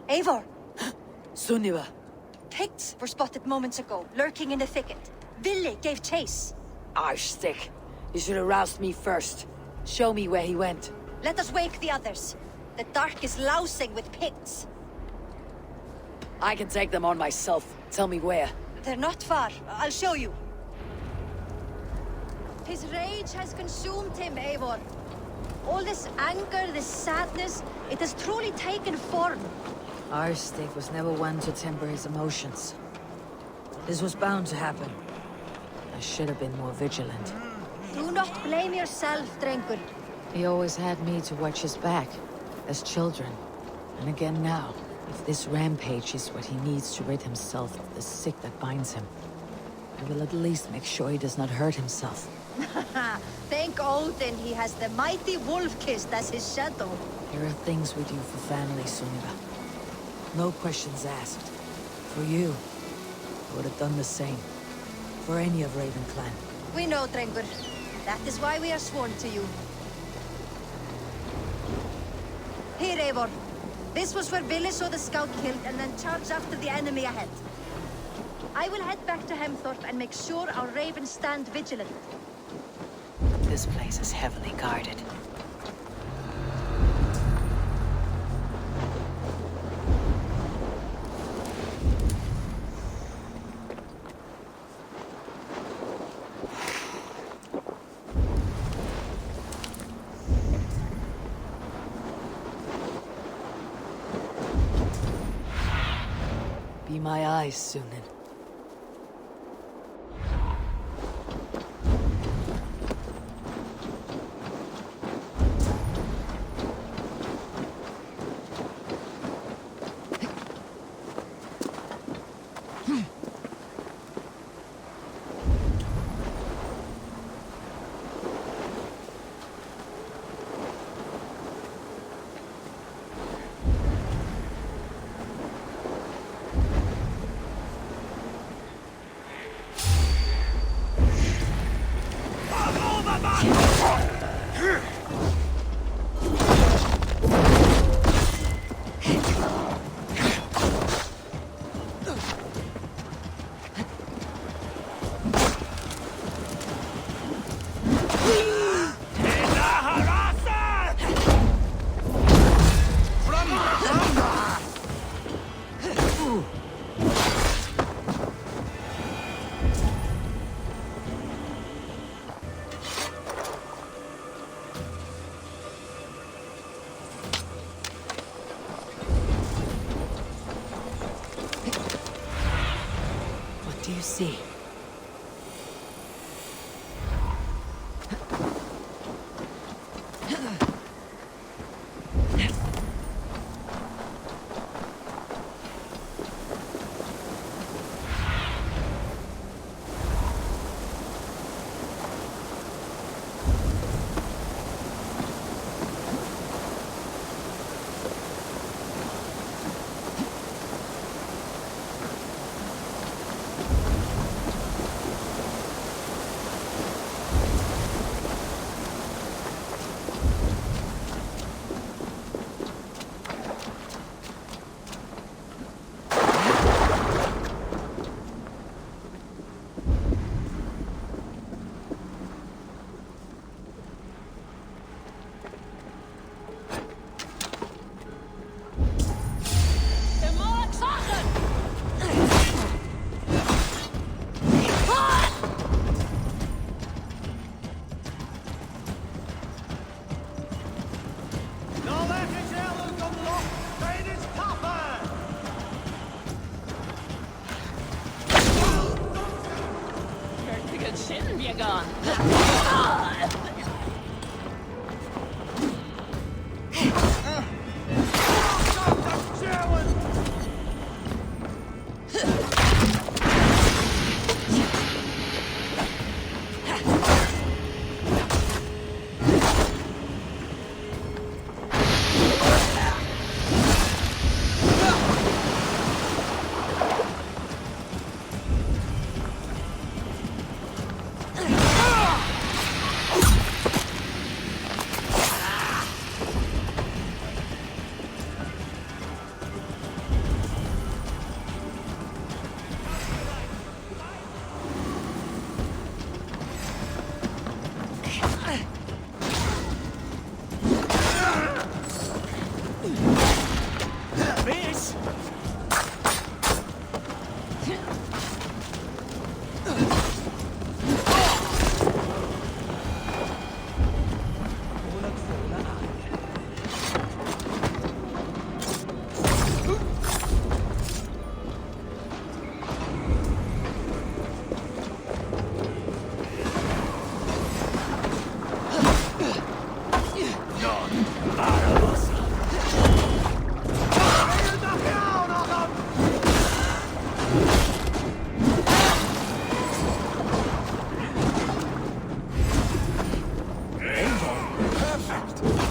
[SPEAKER 1] Eivor!
[SPEAKER 7] Sunniva!
[SPEAKER 1] Picts were spotted moments ago, lurking in the thicket. Vili gave chase.
[SPEAKER 7] Arstick! You should have roused me first. Show me where he went.
[SPEAKER 1] Let us wake the others. The dark is lousing with Picts.
[SPEAKER 7] I can take them on myself. Tell me where.
[SPEAKER 1] They're not far. I'll show you. His rage has consumed him, Eivor. All this anger, this sadness, it has truly taken form.
[SPEAKER 7] Arstick was never one to temper his emotions. This was bound to happen. I should have been more vigilant.
[SPEAKER 1] Do not blame yourself, Drengur.
[SPEAKER 7] He always had me to watch his back, as children. And again now, if this rampage is what he needs to rid himself of the sick that binds him, I will at least make sure he does not hurt himself.
[SPEAKER 1] Thank Odin he has the mighty Wolf-Kissed as his shadow.
[SPEAKER 7] There are things we do for family, Sunniva. No questions asked. For you, I would have done the same. For any of Raven Clan.
[SPEAKER 1] We know, Drengur. That is why we are sworn to you. Here, Eivor. This was where Vili saw the scout killed and then charged after the enemy ahead. I will head back to Hemthorpe and make sure our ravens stand vigilant.
[SPEAKER 7] This place is heavily guarded. Be my eyes, Sunan. see.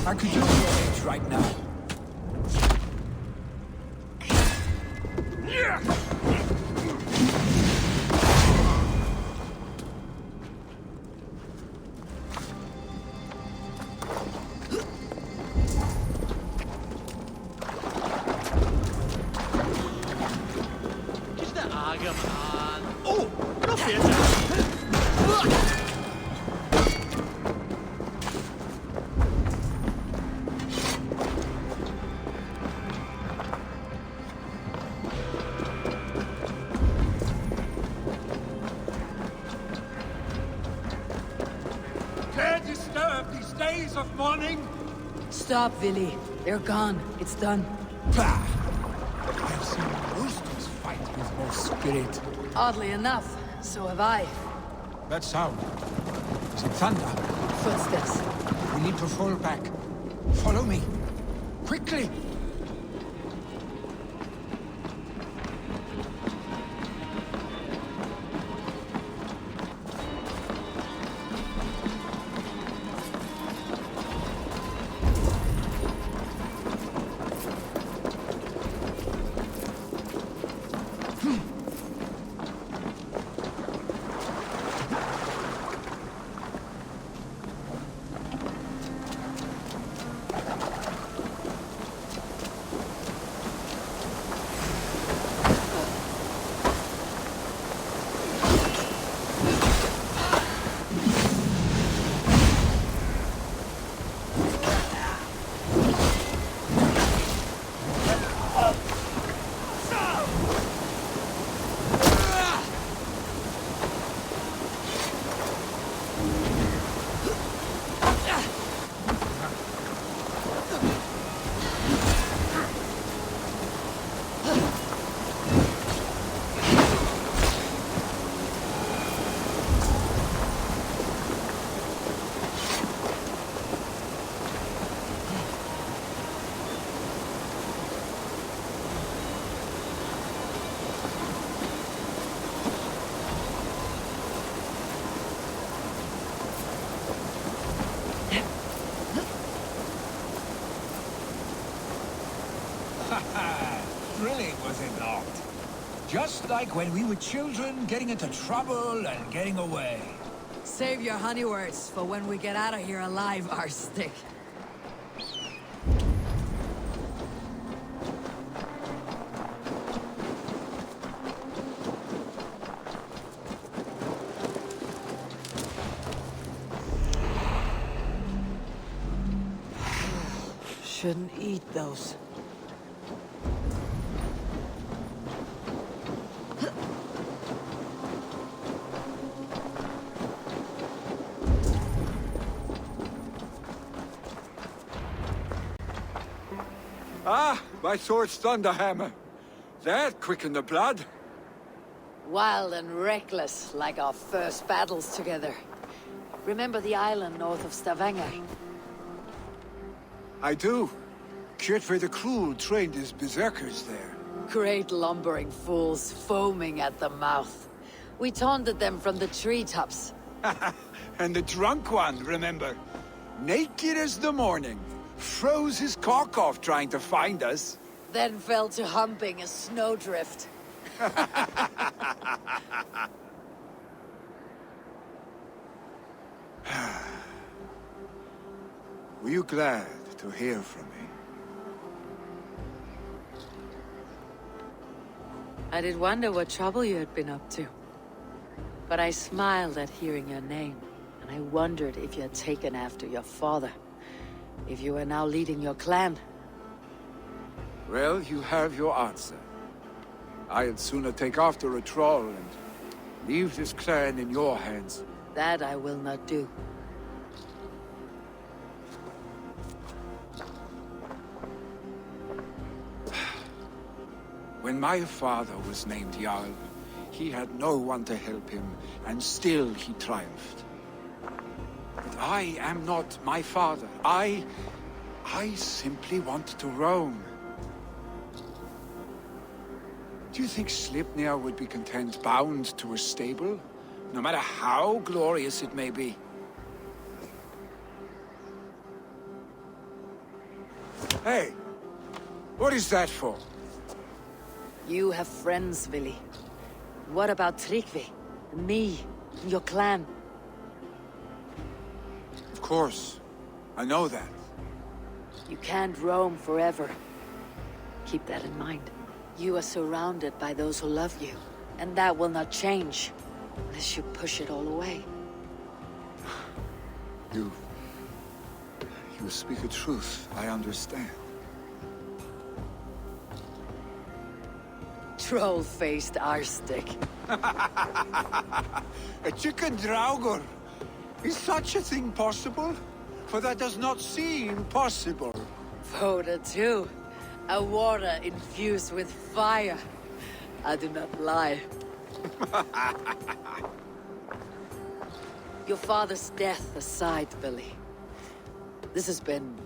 [SPEAKER 4] I could use your age right now.
[SPEAKER 6] Just the Agaman. Oh, no fear.
[SPEAKER 4] Dare disturb these days of mourning?
[SPEAKER 7] Stop, Villy. They're gone. It's done.
[SPEAKER 4] Bah! I've seen roosters fight with more spirit.
[SPEAKER 7] Oddly enough, so have I.
[SPEAKER 4] That sound. Is it thunder?
[SPEAKER 7] Footsteps.
[SPEAKER 4] We need to fall back. Follow me. Quickly! Just like when we were children, getting into trouble and getting away.
[SPEAKER 7] Save your honey words for when we get out of here alive, Arstick. Shouldn't eat those.
[SPEAKER 4] Ah, my sword's thunderhammer. That quickened the blood.
[SPEAKER 7] Wild and reckless, like our first battles together. Remember the island north of Stavanger?
[SPEAKER 4] I do. Kjotve the Cruel trained his berserkers there.
[SPEAKER 7] Great lumbering fools, foaming at the mouth. We taunted them from the treetops.
[SPEAKER 4] And the drunk one, remember? Naked as the morning. Froze his cock off trying to find us.
[SPEAKER 7] Then fell to humping a snowdrift.
[SPEAKER 4] Were you glad to hear from me?
[SPEAKER 7] I did wonder what trouble you had been up to. But I smiled at hearing your name, and I wondered if you had taken after your father. If you were now leading your clan.
[SPEAKER 4] Well, you have your answer. I'd sooner take after a troll and leave this clan in your hands.
[SPEAKER 7] That I will not do.
[SPEAKER 4] When my father was named Jarl, he had no one to help him, and still he triumphed. But I am not my father. I simply want to roam. Do you think Sleipnir would be content bound to a stable? No matter how glorious it may be? Hey! What is that for?
[SPEAKER 7] You have friends, Willi. What about Tryggvi? Me? Your clan?
[SPEAKER 4] Of course. I know that.
[SPEAKER 7] You can't roam forever. Keep that in mind. You are surrounded by those who love you. And that will not change. Unless you push it all away.
[SPEAKER 4] You speak a truth. I understand.
[SPEAKER 7] Troll-faced Arstick.
[SPEAKER 4] A chicken Draugr! Is such a thing possible? For that does not seem possible.
[SPEAKER 7] Voda too. A water infused with fire. I do not lie. Your father's death aside, Billy. This has been...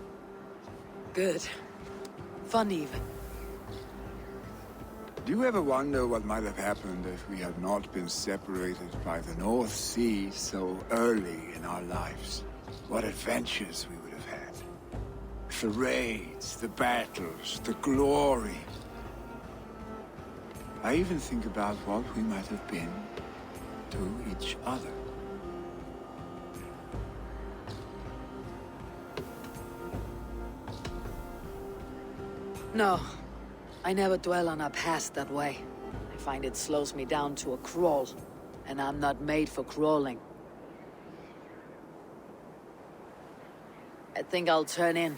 [SPEAKER 7] good. Fun even.
[SPEAKER 4] Do you ever wonder what might have happened if we had not been separated by the North Sea so early in our lives? What adventures we would have had. The raids, the battles, the glory. I even think about what we might have been to each other.
[SPEAKER 7] No. I never dwell on our past that way. I find it slows me down to a crawl. And I'm not made for crawling. I think I'll turn in.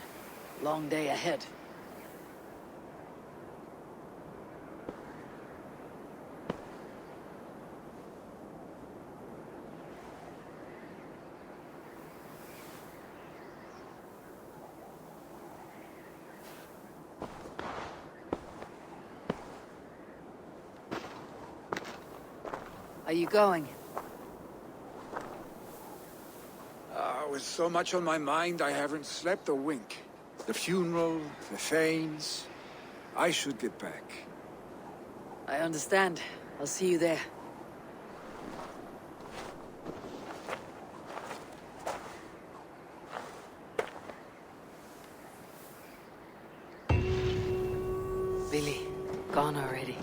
[SPEAKER 7] Long day ahead. Are you going?
[SPEAKER 4] With so much on my mind, I haven't slept a wink. The funeral, the Thanes. I should get back.
[SPEAKER 7] I understand. I'll see you there. Billy, gone already.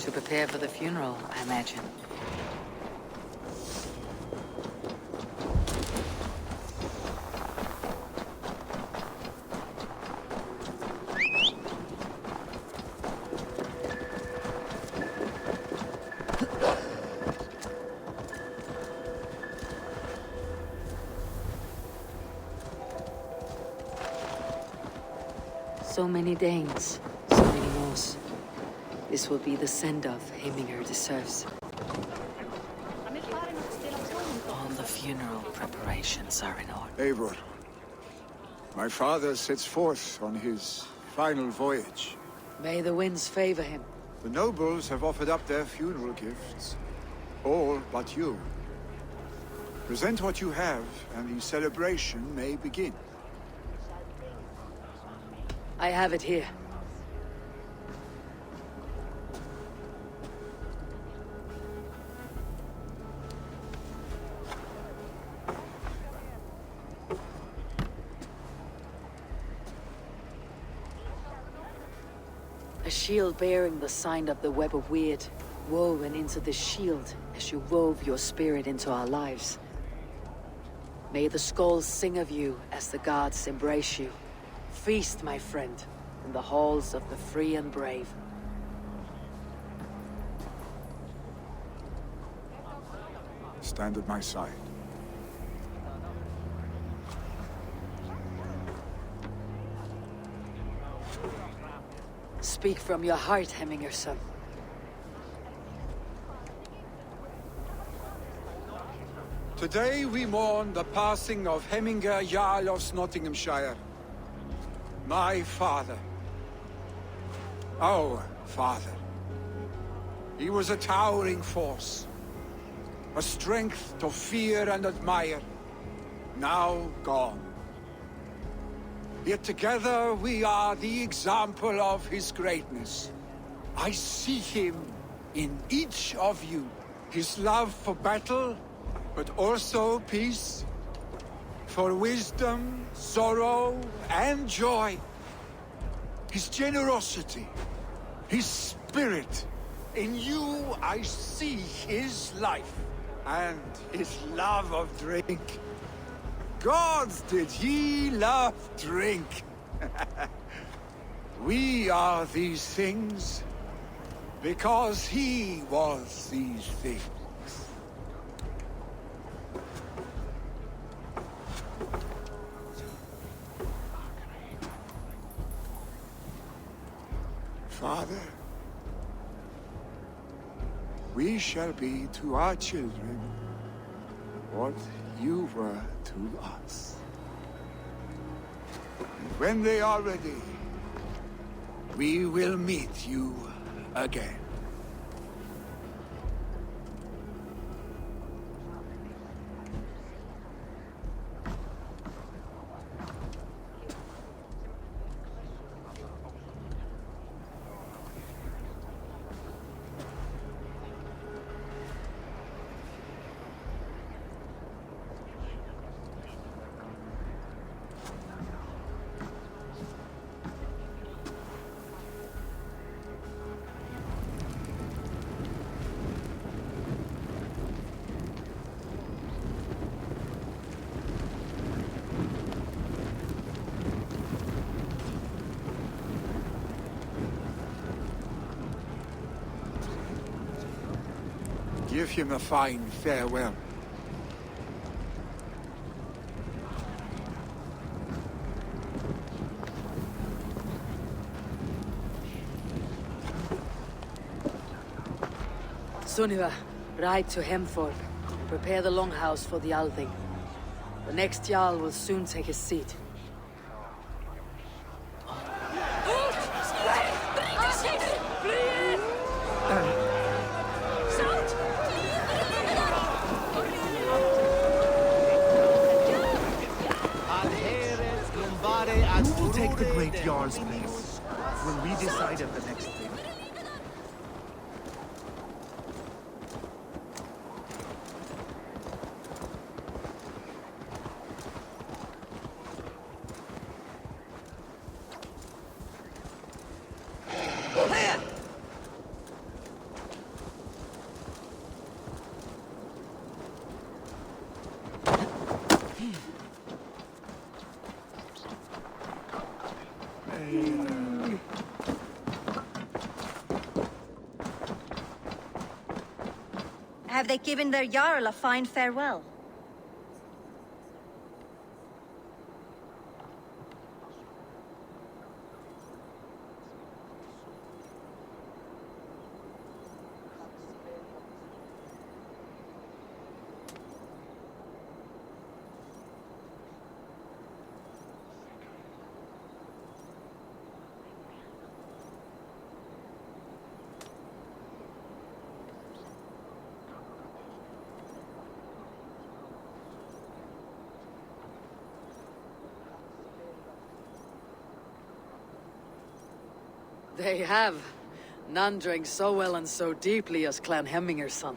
[SPEAKER 7] To prepare for the funeral, I imagine. So many Danes, so many Norse. This will be the send-off Heminger deserves. All the funeral preparations are in order.
[SPEAKER 4] Eivor, my father sets forth on his final voyage.
[SPEAKER 7] May the winds favor him.
[SPEAKER 4] The nobles have offered up their funeral gifts. All but you. Present what you have, and the celebration may begin.
[SPEAKER 7] I have it here. A shield bearing the sign of the Web of Weird, woven into the shield as you wove your spirit into our lives. May the skulls sing of you as the gods embrace you. Feast, my friend, in the halls of the free and brave.
[SPEAKER 4] Stand at my side.
[SPEAKER 7] Speak from your heart, Heminger, son.
[SPEAKER 4] Today we mourn the passing of Heminger Jarl of Nottinghamshire. My father. Our father. He was a towering force. A strength to fear and admire. Now gone. Yet together we are the example of his greatness. I see him in each of you. His love for battle, but also peace. For wisdom, sorrow, and joy. His generosity, his spirit. In you I see his life, and his love of drink. Gods, did he love drink! We are these things, because he was these things. Father, we shall be to our children what you were to us. And when they are ready, we will meet you again. Give him a fine farewell.
[SPEAKER 7] Sunniva, ride to Hemthorpe. Prepare the longhouse for the Althing. The next Jarl will soon take his seat.
[SPEAKER 9] Who will take the Great Jarl's place? Will we decide at the next thing?
[SPEAKER 1] Have they given their Jarl a fine farewell?
[SPEAKER 7] They have. None drank so well and so deeply as Clan Hemminger's son.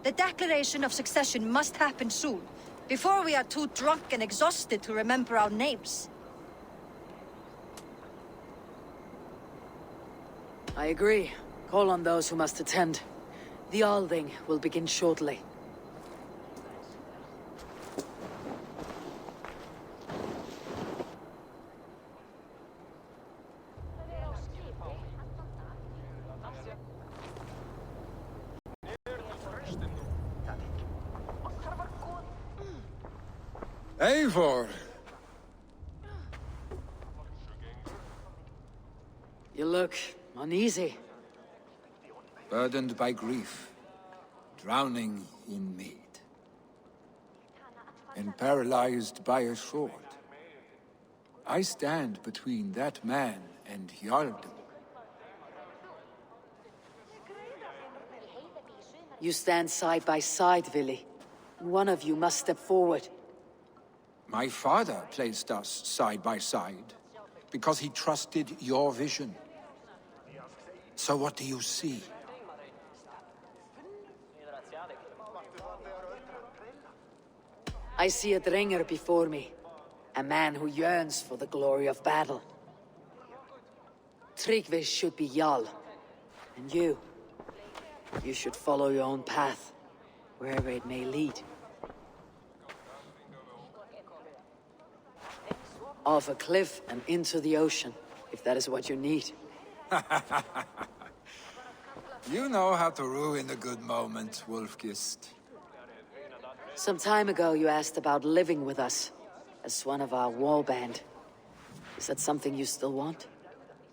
[SPEAKER 1] The declaration of succession must happen soon, before we are too drunk and exhausted to remember our names.
[SPEAKER 7] I agree. Call on those who must attend. The Alding will begin shortly.
[SPEAKER 4] Eivor!
[SPEAKER 7] You look uneasy.
[SPEAKER 4] Burdened by grief, drowning in mead, and paralyzed by a sword. I stand between that man and Jarldom.
[SPEAKER 7] You stand side by side, Vili. One of you must step forward.
[SPEAKER 4] My father placed us side by side, because he trusted your vision. So what do you see?
[SPEAKER 7] I see a Dringer before me. A man who yearns for the glory of battle. Tryggvi should be Jarl. And you should follow your own path, wherever it may lead. Off a cliff and into the ocean, if that is what you need.
[SPEAKER 4] You know how to ruin a good moment, Wolfgist.
[SPEAKER 7] Some time ago you asked about living with us, as one of our war band. Is that something you still want?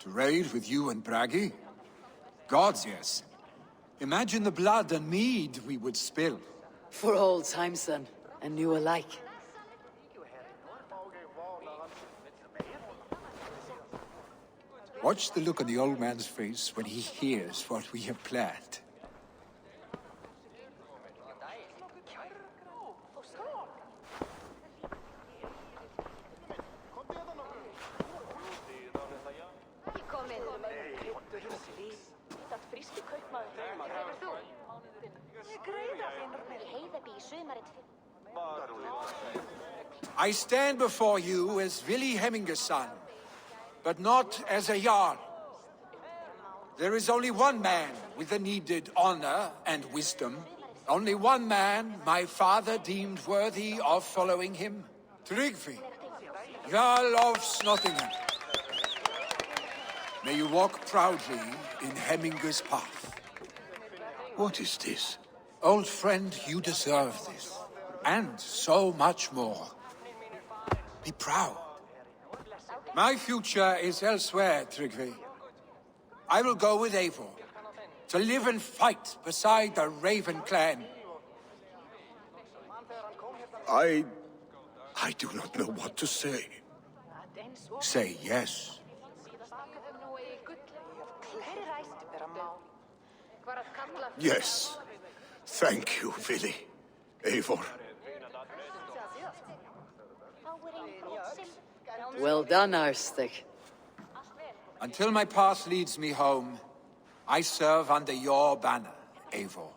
[SPEAKER 4] To raid with you and Bragi? Gods, yes. Imagine the blood and mead we would spill.
[SPEAKER 7] For old times then, and new alike.
[SPEAKER 4] Watch the look on the old man's face when he hears what we have planned. I stand before you as Vili Hemminger's son, but not as a Jarl. There is only one man with the needed honor and wisdom. Only one man my father deemed worthy of following him. Tryggvi, Jarl of Snottingham. May you walk proudly in Hemminger's path.
[SPEAKER 8] What is this?
[SPEAKER 4] Old friend, you deserve this. And so much more. Be proud. My future is elsewhere, Tryggvi. I will go with Eivor, to live and fight beside the Raven clan.
[SPEAKER 8] I do not know what to say.
[SPEAKER 4] Say yes.
[SPEAKER 8] Yes. Thank you, Vili. Eivor.
[SPEAKER 7] Well done, Arstig.
[SPEAKER 4] Until my path leads me home, I serve under your banner, Eivor.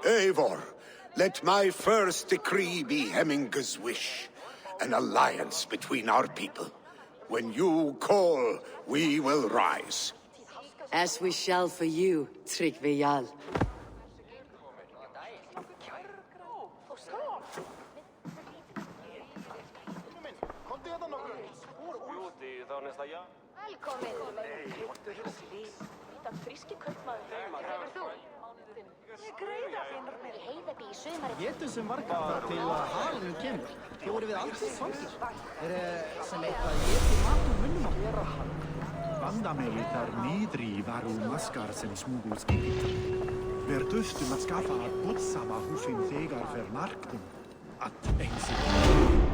[SPEAKER 8] Eivor, let my first decree be Hemminger's wish. An alliance between our people. When you call, we will rise.
[SPEAKER 7] As we shall for you, Tryggvi Jarl.
[SPEAKER 17] Velkomin. Þetta fríski kaupmaður. Hefur þú? Ég greiða þínur með. Í Heiðabí í sumari.
[SPEAKER 12] Getum sem vargar til að halinu kemur. Þið voru við aldrei svangir. Sem eitthvað geti mat úr munnum okkur.
[SPEAKER 18] Vandamálið niðri varu maskar sem smugu skipið. Við þurftum að skaffa að botsama húfin þegar fer marktum. Að eins